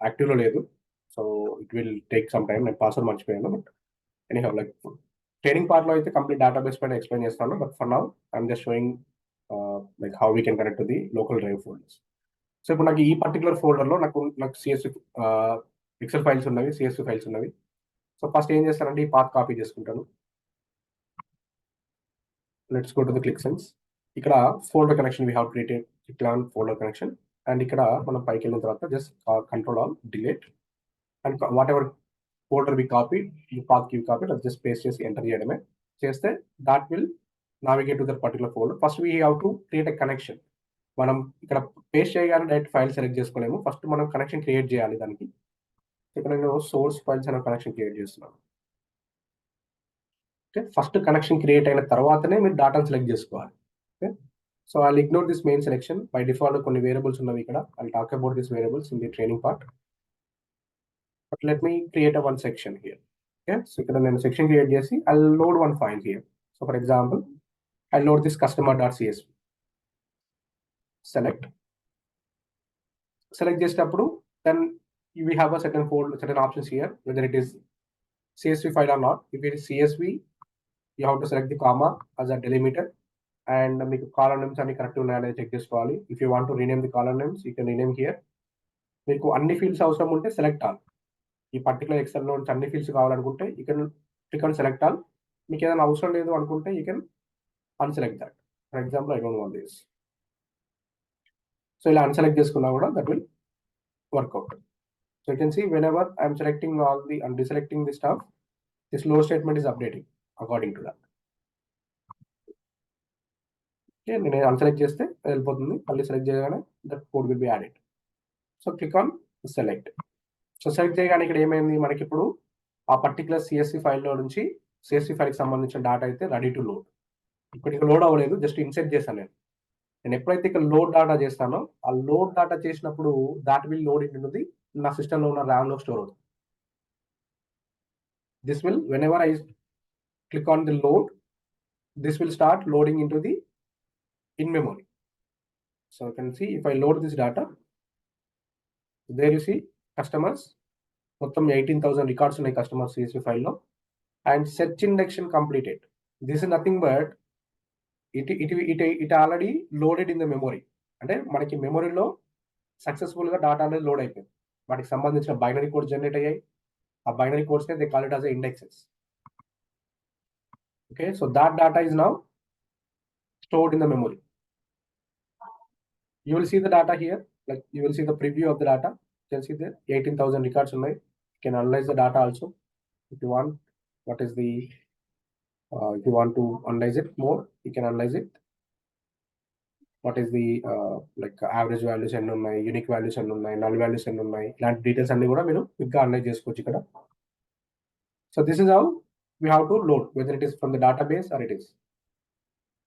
active లో లేదు. So it will take some time. నేను password మర్చిపోయాను. But anyhow like training part లో అయితే కంప్లీట్ డేటాబేస్ పైన ఎక్స్ప్లెయిన్ చేస్తాను. But for now I'm just showing like how we can connect to the local drive folders. So ఇప్పుడు నాకు ఈ particular ఫోల్డర్లో నాకు సిఎస్వి ఎక్సెల్ ఫైల్స్ ఉన్నవి, సిఎస్వి ఫైల్స్ ఉన్నవి. సో ఫస్ట్ ఏం చేస్తానంటే ఈ పాత్ కాపీ చేసుకుంటాను. Let's go to the ClickSense. ఇక్కడ folder connection we have created clan folder connection. And ఇక్కడ మనం పైకి వెళ్ళిన తర్వాత just control all delete and whatever folder we copy ఈ పాత్ కి కాపీ అది జస్ట్ పేస్ట్ చేసి ఎంటర్ చేయడమే. చేస్తే that will navigate to that particular folder. First we have to create a connection. మనం ఇక్కడ పేస్ట్ చేయగానే డైరెక్ట్ ఫైల్ సెలెక్ట్ చేసుకోలేము. ఫస్ట్ మనం కనెక్షన్ క్రియేట్ చేయాలి దానికి. ఇక్కడ నేను సోర్స్ ఫైల్స్ అనే కనెక్షన్ క్రియేట్ చేస్తున్నాను. ఓకే, ఫస్ట్ కనెక్షన్ క్రియేట్ అయిన తర్వాతనే మీరు డాటాను సెలెక్ట్ చేసుకోవాలి. Okay, so I ignore this main selection. By default కొన్ని వేరియబుల్స్ ఉన్నవి ఇక్కడ. I talk about this variables in the training part. But let me create one section here. Okay, so ఇక్కడ నేను section create చేసి I load one file here. So for example I load this customer.csv. select చేసేటప్పుడు then we have a certain options here whether it is CSV file or not. If it is CSV, you have to select the comma as a delimiter and మీకు column names అన్ని correct ఉన్నాయని check చేసుకోవాలి. If you want to rename the column names you can rename here. మీకు అన్ని fields అవసరం ఉంటే select all. ఈ particular XL లో అన్ని ఫీల్డ్స్ కావాలనుకుంటే you can click on select all. మీకు ఏదైనా అవసరం లేదు అనుకుంటే you can unselect that. For example I don't want this. So ఇలా అన్సెలెక్ట్ చేసుకున్నా కూడా that will work out. So you can see whenever I'm selecting all the and deselecting the stuff, this load statement is updating according to that. Okay, నేను unselect చేస్తే వెళ్ళిపోతుంది. మళ్ళీ select చేయగానే that code will be added. So click on select. So select చేయగానే ఇక్కడ ఏమైంది, మనకి ఇప్పుడు ఆ పర్టికులర్ సిఎస్సి ఫైల్లో నుంచి సిఎస్సి ఫైల్కి సంబంధించిన డేటా అయితే రెడీ టు లోడ్. ఇక్కడ లోడ్ అవ్వలేదు, జస్ట్ ఇన్సెట్ చేశాను నేను ఎప్పుడైతే ఇక్కడ లోడ్ డేటా చేస్తానో ఆ లోడ్ డేటా చేసినప్పుడు that will load in the నా సిస్టంలో ఉన్న ర్యామ్ లో స్టోర్ అవుతుంది. This will whenever I click on the load, this will start loading into the in memory. So you can see if I load this data, there you see customers మొత్తం 18,000 records ఉన్నాయి customer CSV ఫైల్లో. And search induction completed. This is nothing but it already loaded in the memory. అంటే మనకి మెమొరీలో successful గా data అనేది load అయిపోయింది. వాటికి సంబంధించిన బైనరీ కోడ్స్ జనరేట్ అయ్యాయి. ఆ binary codes they call it as indexes. Okay, so that data is now stored in the memory. You will see the data here, like you will see the preview of the data. You can see there 18,000 records ఉన్నాయి. You can analyze the data also if you want. What is the if you want to analyze it more, you can analyze it. What is the like average values ఎన్ని ఉన్నాయి, unique values ఎన్ని ఉన్నాయి, null values ఎన్ని ఉన్నాయి, ఇలాంటి details అన్ని కూడా మీరు క్విక్గా అనలైజ్ చేసుకోవచ్చు ఇక్కడ. So this is how we have to load whether it is from the database or it is.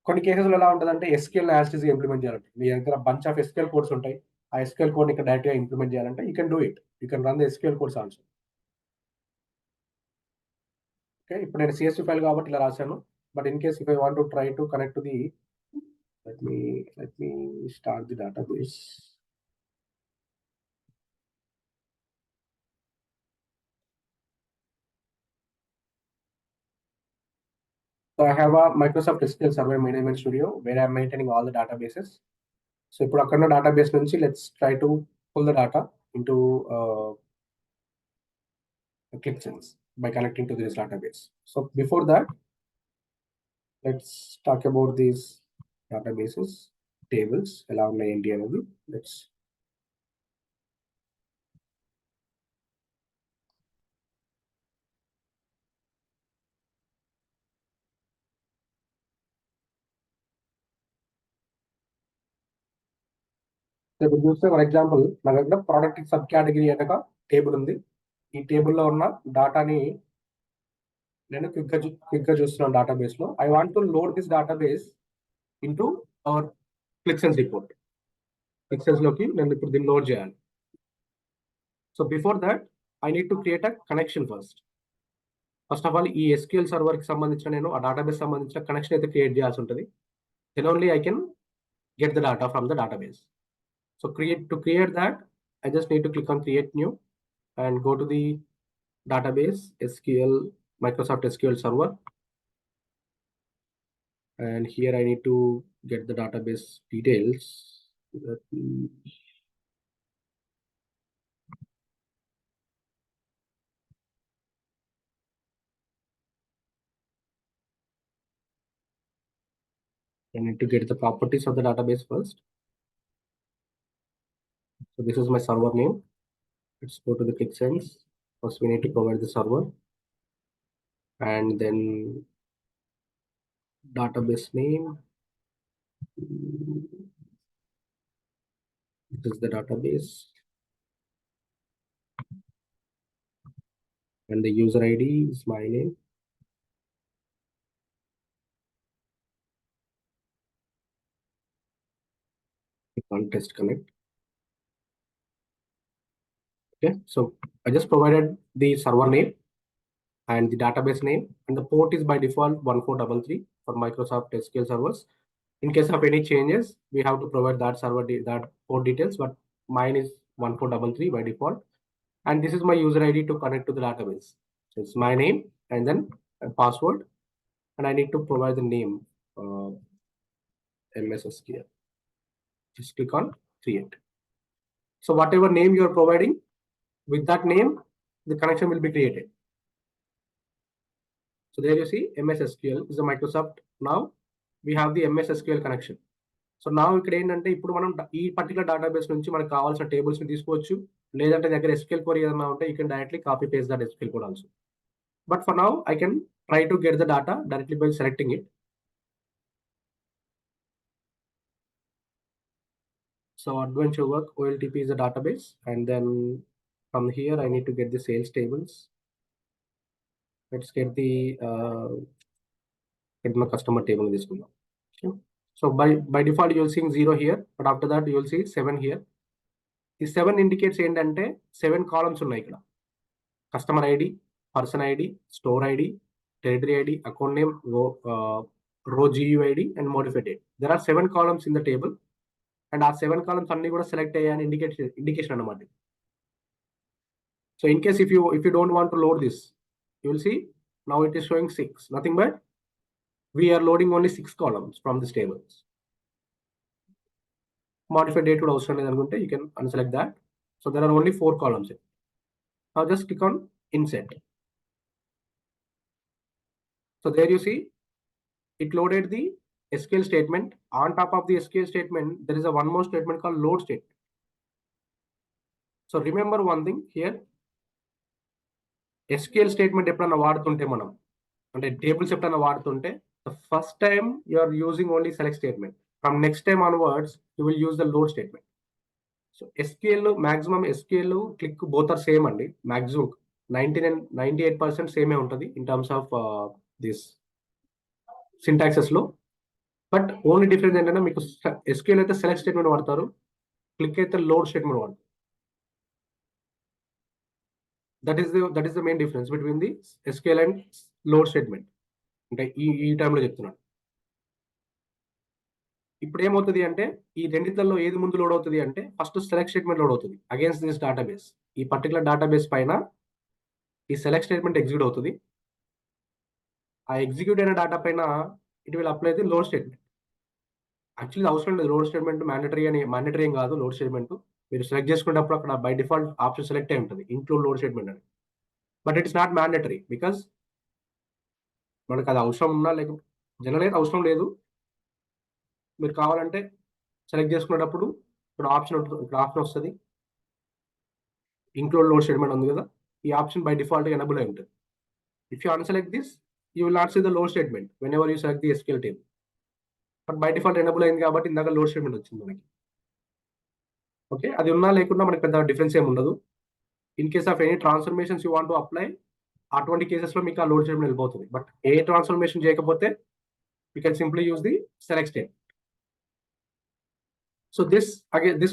కొన్ని కేసెస్లో ఎలా ఉంటుందంటే SQL as it is implement చేయాలంటే మీ దగ్గర బంచ్ ఆఫ్ ఎస్క్యూఎల్ కోడ్స్ ఉంటాయి. ఆ ఎస్క్యూఎల్ కోడ్ ఇక్కడ డైరెక్ట్గా ఇంప్లిమెంట్ చేయాలంటే you can do it. You can run the SQL codes also. Okay, ఇప్పుడు నేను CSV ఫైల్ కాబట్టి ఇలా రాశాను. But in case if I want to try to connect to the let me start the database. So I have a Microsoft SQL Server Management Studio where I'm maintaining all the databases. So ఇప్పుడు అక్కడ database నుంచి let's try to pull the data into ClickSense by connecting to this database. So before that, let's talk about these databases, tables, ఎలా ఉన్నాయి ఏంటి అనేది. Let's ఇప్పుడు చూస్తే for example నా దగ్గర ప్రోడక్ట్ సబ్ కేటగిరీ అనే టేబుల్ ఉంది. ఈ టేబుల్లో ఉన్న డాటాని నేను క్విక్గా చూస్తున్నాను డేటాబేస్ లో. I want to load this database into hour ClickSense report. ClickSense లోకి నేను ఇప్పుడు దీన్ని లోడ్ చేయాలి. So before that I need to create a connection first of all ఈ SQL సర్వర్ కి సంబంధించిన నేను ఆ డేటాబేస్ సంబంధించిన కనెక్షన్ అయితే క్రియేట్ చేయాల్సి ఉంటుంది. Then only I can get the data from the database. So to create that, I just need to click on create new and go to the database SQL Microsoft SQL Server. And here I need to get the database details. Let me- I need to get the properties of the database first. So this is my server name. Let's go to the ClickSense. First, we need to provide the server, and then database name. This is the database, and the user ID is my name. Test connect. Okay, so I just provided the server name and the database name, and the port is by default 1433 for Microsoft SQL servers. In case of any changes, we have to provide that that port details, but mine is 1433 by default. And this is my user ID to connect to the database. So it's my name and then a password, and I need to provide the name MS SQL. Just click on create. So whatever name you are providing, with that name, the connection will be created. So there you see MS SQL is a Microsoft. Now we have the MS SQL connection. So నా ఇక్కడ ఏంటంటే ఇప్పుడు మనం ఈ particular database నుంచి మనకు కావాల్సిన tables ని తీసుకోవచ్చు, లేదంటే దగ్గర SQL query ఏదైనా ఉంటే you can directly copy paste that SQL code also. But for now, I can try to get the data directly by selecting it. So Adventure Work OLTP is a database, and then from here I need to get the sales tables. Let's get the customer table in this one. Okay. So by default you'll see 0 here, but after that you'll see 7 here. The 7 indicates ఏంటంటే 7 columns ఉన్నాయి ఇక్కడ. Customer ID, person ID, store ID, territory ID, account name, row GU ID, and modified date. There are 7 columns in the table, and our 7 columns అన్ని కూడా select అయ్యాయని indication అన్నమాట. So in case if you don't want to load this, you will see now it is showing 6. Nothing but we are loading only 6 columns from this tables. Modified date would also need, you can unselect that. So there are only 4 columns here. Now just click on insert. So there you see it loaded the SQL statement. On top of the SQL statement, there is a one more statement called load statement. So remember one thing here, SQL statement ఎప్పుడన్నా వాడుతుంటే మనం అంటే tables ఎప్పుడన్నా వాడుతుంటే the first time you are using only select statement. From next time onwards, you will use the load statement. So SQL maximum SQL click both are same అండి, maximum 98% సేమే ఉంటుంది in terms of this syntaxes లో. But only difference ఏంటంటే మీకు SQL అయితే select statement వాడతారు, click అయితే load statement వాడతారు. That is the main difference between the SQL and load statement. అంటే ఈ టైంలో చెప్తున్నాను. ఇప్పుడు ఏమవుతుంది అంటే ఈ రెండిట్లలో ఏది ముందు లోడ్ అవుతుంది అంటే ఫస్ట్ సెలెక్ట్ స్టేట్మెంట్ లోడ్ అవుతుంది అగేన్స్ట్ దిస్ డేటాబేస్. ఈ పర్టికులర్ డేటాబేస్ పైన ఈ సెలెక్ట్ స్టేట్మెంట్ ఎగ్జిక్యూట్ అవుతుంది. ఆ ఎగ్జిక్యూట్ అయిన డేటా పైన it will apply the load statement. Actually అవసరం లేదు లోడ్ స్టేట్మెంట్, మ్యాండటరీ ఏం కాదు లోడ్ స్టేట్మెంట్. మీరు సెలెక్ట్ చేసుకునేటప్పుడు అక్కడ బై డిఫాల్ట్ ఆప్షన్ సెలెక్ట్ అయి ఉంటుంది ఇంక్లూడ్ లోడ్ స్టేట్మెంట్ అని. But it is not mandatory because మనకు అది అవసరం ఉన్నా లేకపోతే జనరల్ అయితే అవసరం లేదు. మీరు కావాలంటే సెలెక్ట్ చేసుకునేటప్పుడు ఇక్కడ ఆప్షన్ వస్తుంది, ఇంక్లూడ్ లోడ్ స్టేట్మెంట్ ఉంది కదా, ఈ ఆప్షన్ బై డిఫాల్ట్ ఎనబుల్ అయి ఉంటుంది. If you unselect this you will not see the load statement whenever you select the SQL table. But by default enable అయింది కాబట్టి ఇందాక లోడ్ స్టేట్మెంట్ వచ్చింది మనకి. ఓకే, అది ఉన్నా లేకుండా మనకి పెద్ద డిఫరెన్స్ ఏమి ఉండదు. In case of any transformations you want to apply, అటువంటి కేసెస్ లో మీకు ఆ లోడ్ స్టేట్మెంట్ వెళ్ళిపోతుంది. బట్ ఏ ట్రాన్స్ఫర్మేషన్ చేయకపోతే you can simply use the select statement. So this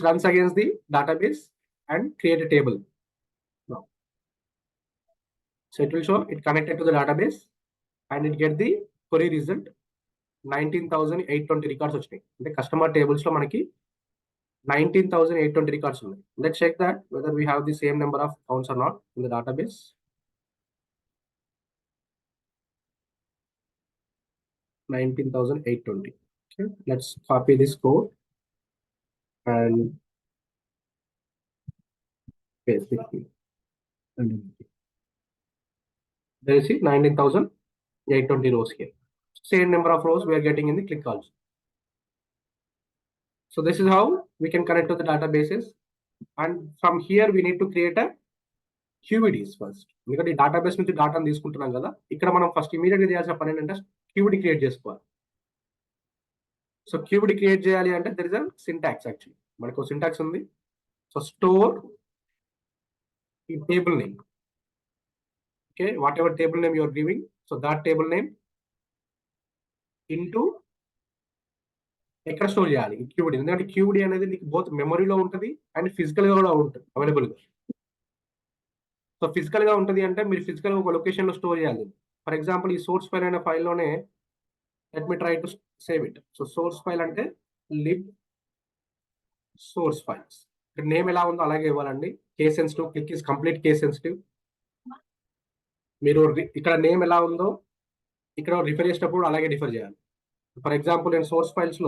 runs against the database and create a table now. So it will show it connected to the database and it get the query result 19,820 records వచ్చాయి. అంటే customer tables లో మనకి 19,820 records ఉన్నాయి. Let's check that whether we have the same number of accounts or not in the database. 19,820. Okay, let's copy this code and paste it here. There you see 19,820 rows here. Same number of rows we are getting in the click also. So this is how we can connect to the databases, and from here we need to create a QVDs first. ఎందుకంటే ఈ database నుంచి డేటాను తీసుకుంటున్నాం కదా, ఇక్కడ మనం first immediate గా చేయాల్సిన పని ఏంటంటే QVD క్రియేట్ చేసుకోవాలి. సో QVD క్రియేట్ చేయాలి అంటే there is a syntax. Actually మనకు సింటాక్స్ ఉంది. సో స్టోర్ ఈ table name. Okay, whatever table name you're giving, so that table name into ఎక్కడ స్టోర్ చేయాలి ఈ QVD. ఎందుకంటే QVD అనేది నీకు బోత్ మెమరీలో ఉంటుంది అండ్ ఫిజికల్ గా కూడా ఉంటుంది అవైలబుల్ గా. సో ఫిజికల్ గా ఉంటుంది అంటే మీరు ఫిజికల్ గా ఒక లొకేషన్ లో స్టోర్ చేయాలి. ఫర్ ఎగ్జాంపుల్ ఈ సోర్స్ ఫైల్ అనే ఫైల్లోనే let me try to save it. So source file అంటే లిబ్ సోర్స్ ఫైల్స్. ఇక్కడ నేమ్ ఎలా ఉందో అలాగే ఇవ్వాలండి. Case sensitive, Qlik is complete case sensitive. మీరు ఇక్కడ నేమ్ ఎలా ఉందో ఇక్కడ రిఫర్ చేసేటప్పుడు అలాగే రిఫర్ చేయాలి. ఫర్ ఎగ్జాంపుల్ నేను సోర్స్ ఫైల్స్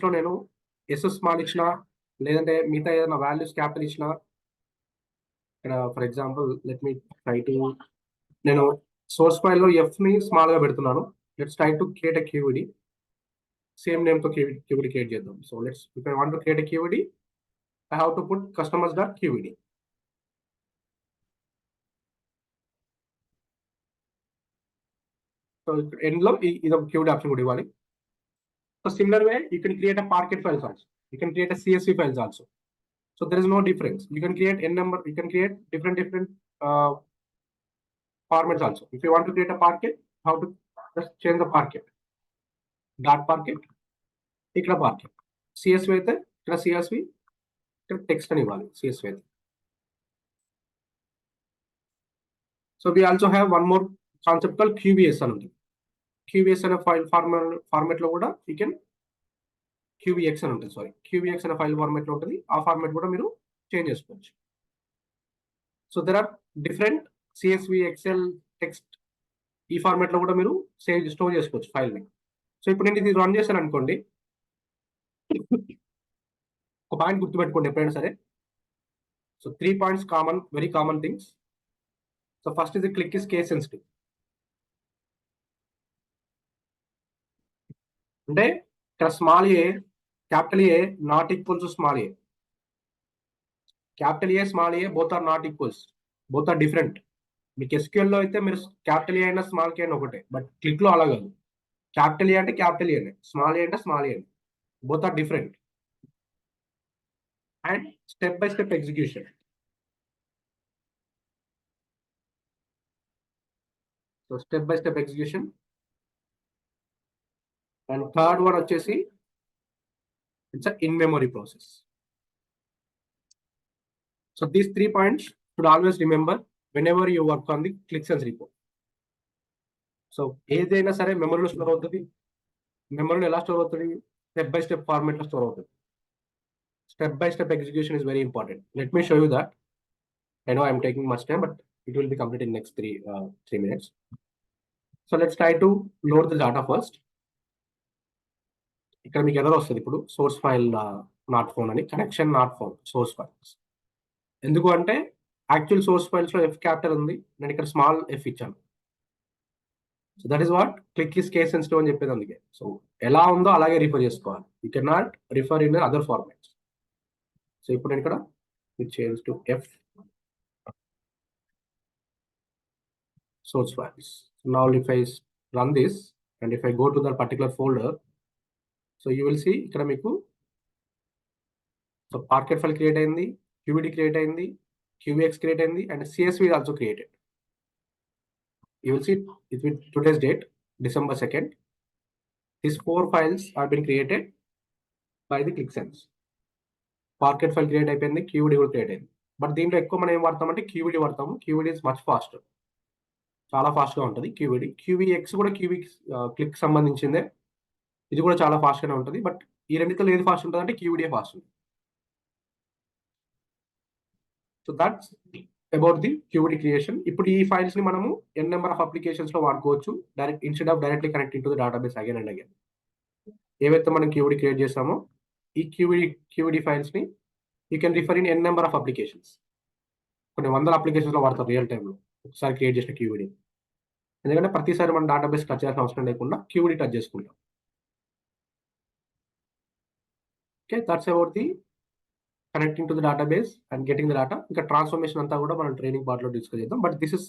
లో నేను ఎస్ స్మాల్ ఇచ్చిన, లేదంటే మిగతా ఏదైనా వాల్యూస్ క్యాపిటల్ ఇచ్చిన, ఇక్కడ for example let me try to, నేను సోర్స్ ఫైల్ లో ఎఫ్ ని స్మాల్ గా పెడుతున్నాను. Let's try to create a QVD. Same name తో QVD క్రియేట్ చేద్దాం. So let's if I want to create a QVD, I have to put customers.qvd. So end లో ఇది ఒక QVD ఆప్షన్ కూడా ఇవ్వాలి. So similar way you can create a Parquet files also. You can create a CSV files also. So there is no difference. You can create n number. You can create different formats also. If you want to create a Parquet, how to just change the Parquet. Dot Parquet. ఇక్కడ Parquet. CSV అయితే ఇక్కడ CSV, ఇక్కడ text అని ఇవ్వాలి CSV అయితే. So we also have one more concept called QVS అని ఉంది. QVS అనే ఫైల్ ఫార్మాట్ లో కూడా యూ కెన్ QVX అని ఉంటుంది. సారీ, QVX అనే ఫైల్ ఫార్మాట్ లో ఉంటుంది. ఆ ఫార్మాట్ కూడా మీరు చేంజ్ చేసుకోవచ్చు. So there are different CSV, Excel, text, ఈ ఫార్మాట్ లో కూడా మీరు స్టోర్ చేసుకోవచ్చు ఫైల్ ని. సో ఇప్పుడు నేను ఇది రన్ చేశాను అనుకోండి, ఒక పాయింట్ గుర్తుపెట్టుకోండి ఎప్పుడైనా సరే. So 3 points common, very common things. So first ఇది క్లిక్ ఇస్ కేస్ సెన్సిటివ్. అంటే ఇక్కడ small A, capital A not equals to small A. Capital A, small A both are not equals, both are different. మీకు SQL లో అయితే మీరు capital ఏ అయినా small కే అయినా ఒకటే, బట్ క్లిక్ లో అలా కాదు. క్యాపిటల్ ఏ అంటే క్యాపిటల్ ఏ, స్మాల్ ఏ అంటే small A, both are different. And step by step execution. So step by step execution. And third one వచ్చేసి it's in memory process. So these 3 points should always remember whenever you work on the ClickSense report. So ఏదైనా సరే మెమరీలో store అవుతుంది. మెమరీలో ఎలా store అవుతుంది? Step by step format లో store అవుతుంది. Step by step execution is very important. Let me show you that. I know I'm taking much time, but it will be completed in next 3 minutes. So let's try to load the data first. ఇక్కడ మీకు error వస్తుంది ఇప్పుడు, source file not found అని, connection not found source files. ఎందుకు అంటే actual source files లో F capital ఉంది, నేను ఇక్కడ స్మాల్ f ఇచ్చాను. So that is what click is case sensitive అని చెప్పేది అందుకే. సో ఎలా ఉందో అలాగే రిఫర్ చేసుకోవాలి. You can not refer in other formats. So ఇప్పుడు నేను ఇక్కడ change to F source files. Now if I run this and if I go to that particular folder, so you will see ఇక్కడ మీకు so Parquet file create అయింది, QVD create అయింది, QVX create అయింది, and CSV is also created. You will see it with today's date, December 2nd. These 4 files are been created by the ClickSense. Parquet file create అయిపోయింది, QVD కూడా create అయింది. But దీంట్లో ఎక్కువ మనం ఏం వాడతామంటే QVD వాడతాము. QVD is much faster, చాలా fast గా ఉంటుంది QVD. QVX కూడా క్లిక్ సంబంధించిందే, ఇది కూడా చాలా ఫాస్ట్ గానే ఉంటుంది. బట్ ఈ రెండిట్లో ఏది ఫాస్ట్ ఉంటుంది అంటే QVD ఫాస్ట్ ఉంటుంది. So that's about the QVD creation. ఇప్పుడు ఈ ఫైల్స్ ని మనము ఎన్ నెంబర్ ఆఫ్ అప్లికేషన్స్ లో వాడుకోవచ్చు, direct instead of directly connecting to the database again and again. ఏవైతే మనం క్యూబిడి క్రియేట్ చేస్తామో ఈ క్యూబిడి ఫైల్స్ ని you can refer in n number of applications. కొన్ని వందల అప్లికేషన్స్ లో వాడతారు రియల్ టైమ్ లో ఒకసారి క్రియేట్ చేసిన క్యూబిడి. ఎందుకంటే ప్రతిసారి మనం డేటాబేస్ టచ్ చేయాల్సిన అవసరం లేకుండా క్యూబిడి టచ్ చేసుకుంటాం. Okay, that's about the connecting to the database and getting the data. ఇంకా ట్రాన్స్ఫర్మేషన్ అంతా కూడా మనం ట్రైనింగ్ పార్ట్ లో డిస్కస్ చేద్దాం. But this is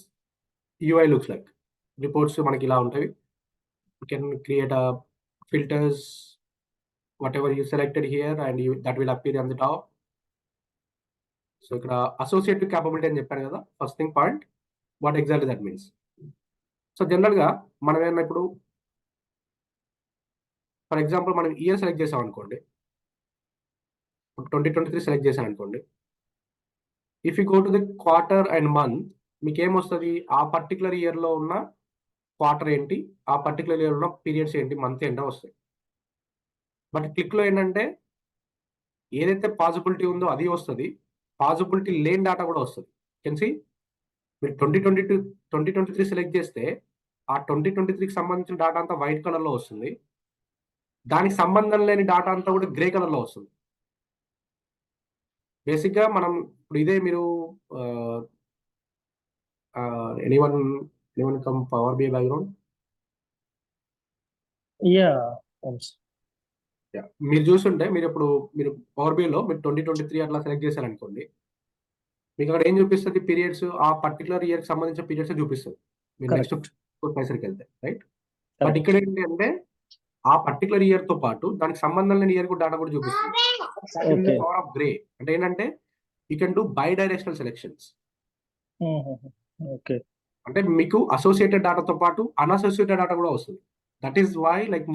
UI looks like. Reports మనకి ఇలా ఉంటాయి. You can create filters whatever you selected here and that will appear on the top. So ఇక్కడ అసోసియేటివ్ క్యాపబిలిటీ అని చెప్పాను కదా, first thing point, what exactly that means. So general గా మనం ఏమన్నా ఇప్పుడు ఫర్ ఎగ్జాంపుల్ మనం ఇయర్ సెలెక్ట్ చేసాం అనుకోండి, 2023 సెలెక్ట్ చేశాను అనుకోండి. If you go to the quarter and month, మీకు ఏమొస్తుంది, ఆ పర్టికులర్ ఇయర్ లో ఉన్న క్వార్టర్ ఏంటి, ఆ పర్టికులర్ ఇయర్ ఉన్న పీరియడ్స్ ఏంటి, మంత్ ఏంటో వస్తాయి. బట్ క్లిక్ లో ఏంటంటే ఏదైతే పాసిబిలిటీ ఉందో అది వస్తుంది, పాసిబిలిటీ లేని డేటా కూడా వస్తుంది. కెన్ సీ, మీరు 2023 సెలెక్ట్ చేస్తే ఆ 2023కి సంబంధించిన డేటా అంతా వైట్ కలర్ లో వస్తుంది, దానికి సంబంధం లేని డేటా అంతా కూడా గ్రే కలర్ లో వస్తుంది. బేసిక్ గా మనం ఇప్పుడు ఇదే మీరు anyone come power BI background, మీరు చూస్తుంటే మీరు ఇప్పుడు మీరు పవర్ BI లో మీరు 2023 అట్లా సెలెక్ట్ చేశారనుకోండి, మీకు అక్కడ ఏం చూపిస్తుంది, పీరియడ్స్ ఆ పర్టికులర్ ఇయర్ కి సంబంధించిన పీరియడ్స్ చూపిస్తుంది మీరు నెక్స్ట్ పైసరికి వెళ్తే, రైట్. బట్ ఇక్కడ ఏంటి అంటే ఆ పర్టికులర్ ఇయర్ తో పాటు దానికి సంబంధం లేని ఇయర్ కూడా డేటా కూడా చూపిస్తుంది. పవర్ ఆఫ్ గ్రే అంటే ఏంటంటే you can do bidirectional selections. అంటే మీకు అసోసియేటెడ్ డేటాతో పాటు అన్అసోసియేటెడ్ డేటా కూడా వస్తుంది. That is why like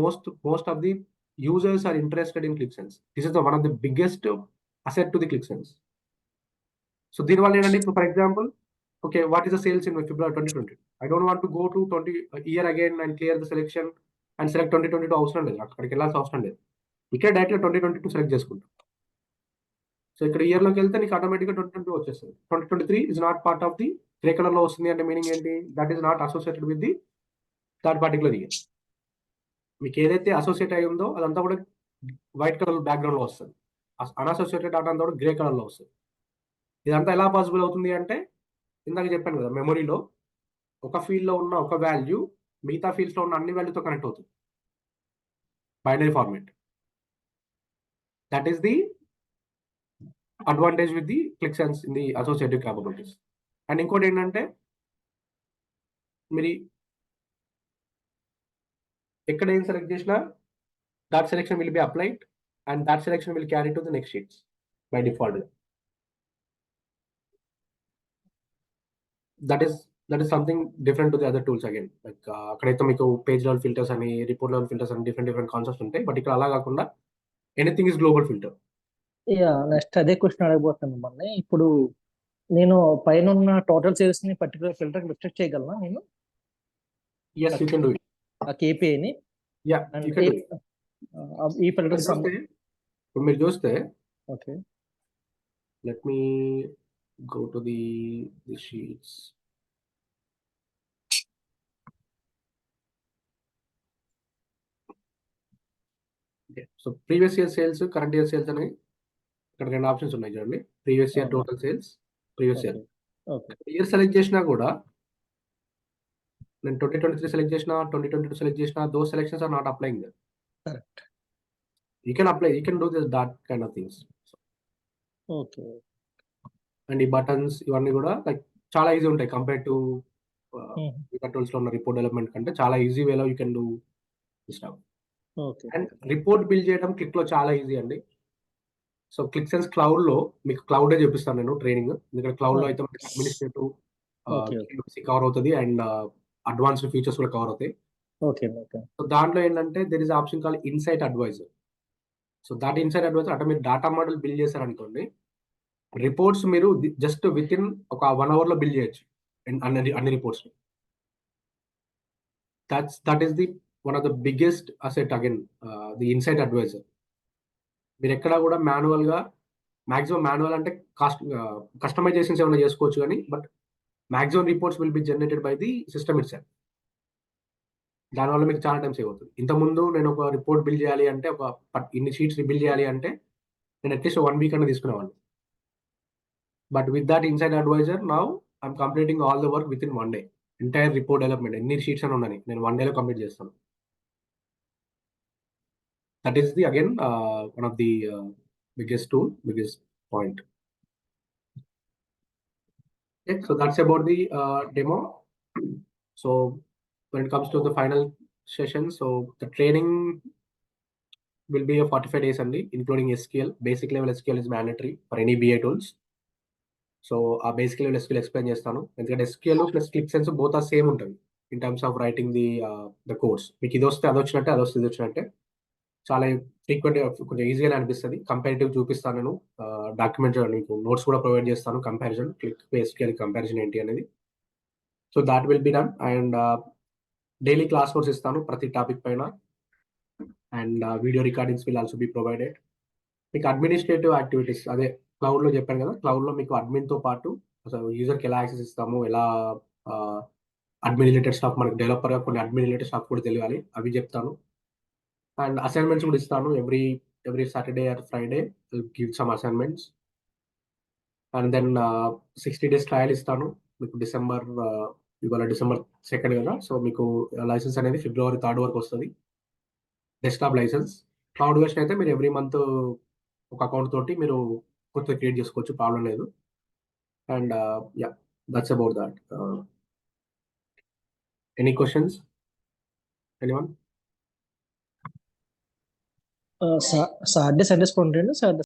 most of the users are interested in ClickSense. This is one of the biggest asset to the ClickSense. So దీనివల్ల ఏంటంటే ఇప్పుడు for example, okay, what is the sales in February 2020? I don't want to go to 20 year again and clear the selection and select 2022 అవసరం లేదు, అక్కడికి వెళ్ళాల్సిన అవసరం లేదు. ఇక్కడ డైరెక్ట్గా 2022 సెలెక్ట్ చేసుకుంటాం. సో ఇక్కడ ఇయర్ లోకి వెళ్తే నీకు ఆటోమేటిక్గా 2022 వచ్చేస్తుంది. 2023 is not part of the grey colour లో వస్తుంది అంటే మీనింగ్ ఏంటి, that is not associated with the that particular year. మీకు ఏదైతే అసోసియేట్ అయి ఉందో అదంతా కూడా వైట్ కలర్ బ్యాక్గ్రౌండ్ లో వస్తుంది, అన్అసోసియేటెడ్ డేటా అంతా కూడా గ్రే కలర్ లో వస్తుంది. ఇదంతా ఎలా పాసిబుల్ అవుతుంది అంటే ఇందాక చెప్పాను కదా, మెమొరీలో ఒక ఫీల్డ్ లో ఉన్న ఒక వాల్యూ మిగతా ఫీల్డ్స్ లో ఉన్న అన్ని వాల్యూతో కనెక్ట్ అవుతుంది, binary format. That is the advantage with the ClickSense in the associative capabilities. And ఇంకోటి ఏంటంటే మీరు ఎక్కడ ఏం సెలెక్ట్ చేసినా that selection will be applied and that selection will carry to the next sheets by default. That is something different to the other tools again. Like అక్కడైతే మీకు page level filters అని, report level filters అని different concepts ఉంటాయి. But ఇక్కడ అలా కాకుండా anything is global filter. Next అదే question అడగబోతాను మిమ్మల్ని. ఇప్పుడు నేను పైన ఉన్న టోటల్ సేల్స్ ని పర్టికులర్ ఫిల్టర్ రిస్ట్రిక్ట్ చేయగలనా నేను? yes, you can do it. ఆ KPI ని yeah, you can do it. ఈ ఫిల్టర్స్ మీరు చూస్తే okay, let me go to the sheets. Okay, so previous year sales, current year sales అని ఇక్కడ రెండు ఆప్షన్స్ ఉన్నాయి చూడండి, previous year total sales, previous year. Year select చేసినా కూడా నేను 2023 సెలెక్ట్ చేసిన, 2022 సెలెక్ట్ చేసిన, those selections are not applying there. Correct. You can apply, you can do this, that kind of things. Okay. And ఈ buttons ఇవన్నీ కూడా like చాలా easy ఉంటాయి కంపేర్ టు మిగతా టూల్స్ లో ఉన్న రిపోర్ట్ డెవలప్మెంట్ కంటే చాలా ఈజీ వేలో you can do stuff. And report build చేయడం క్లిక్ లో చాలా ఈజీ అండి. సో ClickSense క్లౌడ్ లో మీకు క్లౌడే చూపిస్తాను నేను ట్రైనింగ్, ఎందుకంటే క్లౌడ్ లో అయితే అడ్మినిస్ట్రేటివ్ కవర్ అవుతుంది అండ్ అడ్వాన్స్డ్ ఫీచర్స్ కూడా కవర్ అవుతాయి. సో దాంట్లో ఏంటంటే there is option call insight advisor. So that insight advisor అంటే మీరు డేటా మోడల్ బిల్డ్ చేశారనుకోండి, రిపోర్ట్స్ మీరు జస్ట్ విత్ ఇన్ ఒక 1 hour లో బిల్డ్ చేయొచ్చు అన్ని reports. That is the one of the biggest asset again, the insight advisor. మీరు ఎక్కడా కూడా మాన్యువల్ గా మాక్సిమం మాన్యువల్ అంటే కస్టమైజేషన్స్ ఏమైనా చేసుకోవచ్చు కానీ but maximum reports will be generated by the system it self. దానివల్ల మీకు చాలా టైం సేవ్ అవుతుంది. ఇంతకుముందు నేను ఒక రిపోర్ట్ బిల్డ్ చేయాలి అంటే ఇన్ని షీట్స్ బిల్డ్ చేయాలి అంటే నేను అట్లీస్ట్ 1 వీక్ అన్న తీసుకునేవాడిని. But with that Insight Advisor now I'm completing all the work within 1 day. Entire report development ఎన్ని షీట్స్ అని ఉన్నాయి నేను 1 డేలో కంప్లీట్ చేస్తాను. That is the again one of the biggest tool, biggest point. Okay, so that's about the demo. So when it comes to the final session, so the training will be a 45 days only, including SQL. Basic level SQL is mandatory for any BI tools. So ఆ basic level SQL explain చేస్తాను. ఎందుకంటే SQL plus ClickSense both are same ఉంటుంది in terms of writing the codes. మీకు ఇది వస్తే అది వచ్చినట్టే, అది వస్తే ఇది వచ్చినట్టే. చాలా ఫ్రీక్వెంట్ కొంచెం ఈజీగా అనిపిస్తుంది. కంపారిటివ్ చూపిస్తాను నేను, డాక్యుమెంట్ మీకు నోట్స్ కూడా ప్రొవైడ్ చేస్తాను, కంపారిజన్ క్లిక్ SQL కంపారిజన్ ఏంటి అనేది. So that will be done. And daily class notes ఇస్తాను ప్రతి టాపిక్ పైన. And video recordings will also be provided. మీకు అడ్మినిస్ట్రేటివ్ యాక్టివిటీస్ అదే క్లౌడ్లో చెప్పాను కదా, క్లౌడ్లో మీకు అడ్మిన్తో పాటు అసలు యూజర్కి ఎలా యాక్సెస్ ఇస్తాము, ఎలా అడ్మిన్ రిలేటెడ్ స్టాఫ్, మనకి డెవలపర్గా కొన్ని అడ్మిన్ రిలేటెడ్ స్టాఫ్ కూడా తెలియాలి, అవి చెప్తాను. అండ్ అసైన్మెంట్స్ కూడా ఇస్తాను. Every Saturday or Friday give some assignments. And then 60 days trial ఇస్తాను మీకు. ఇవాళ డిసెంబర్ 2 కదా, సో మీకు లైసెన్స్ అనేది February 3 వరకు వస్తుంది, డెస్క్టాప్ లైసెన్స్. క్లౌడ్ వెర్షన్ అయితే మీరు ఎవ్రీ మంత్ ఒక అకౌంట్ తోటి మీరు కొత్త క్రియేట్ చేసుకోవచ్చు, ప్రాబ్లం లేదు. And yeah, that's about that. Any questions anyone? Saturday Sundays కొంటాను సార్.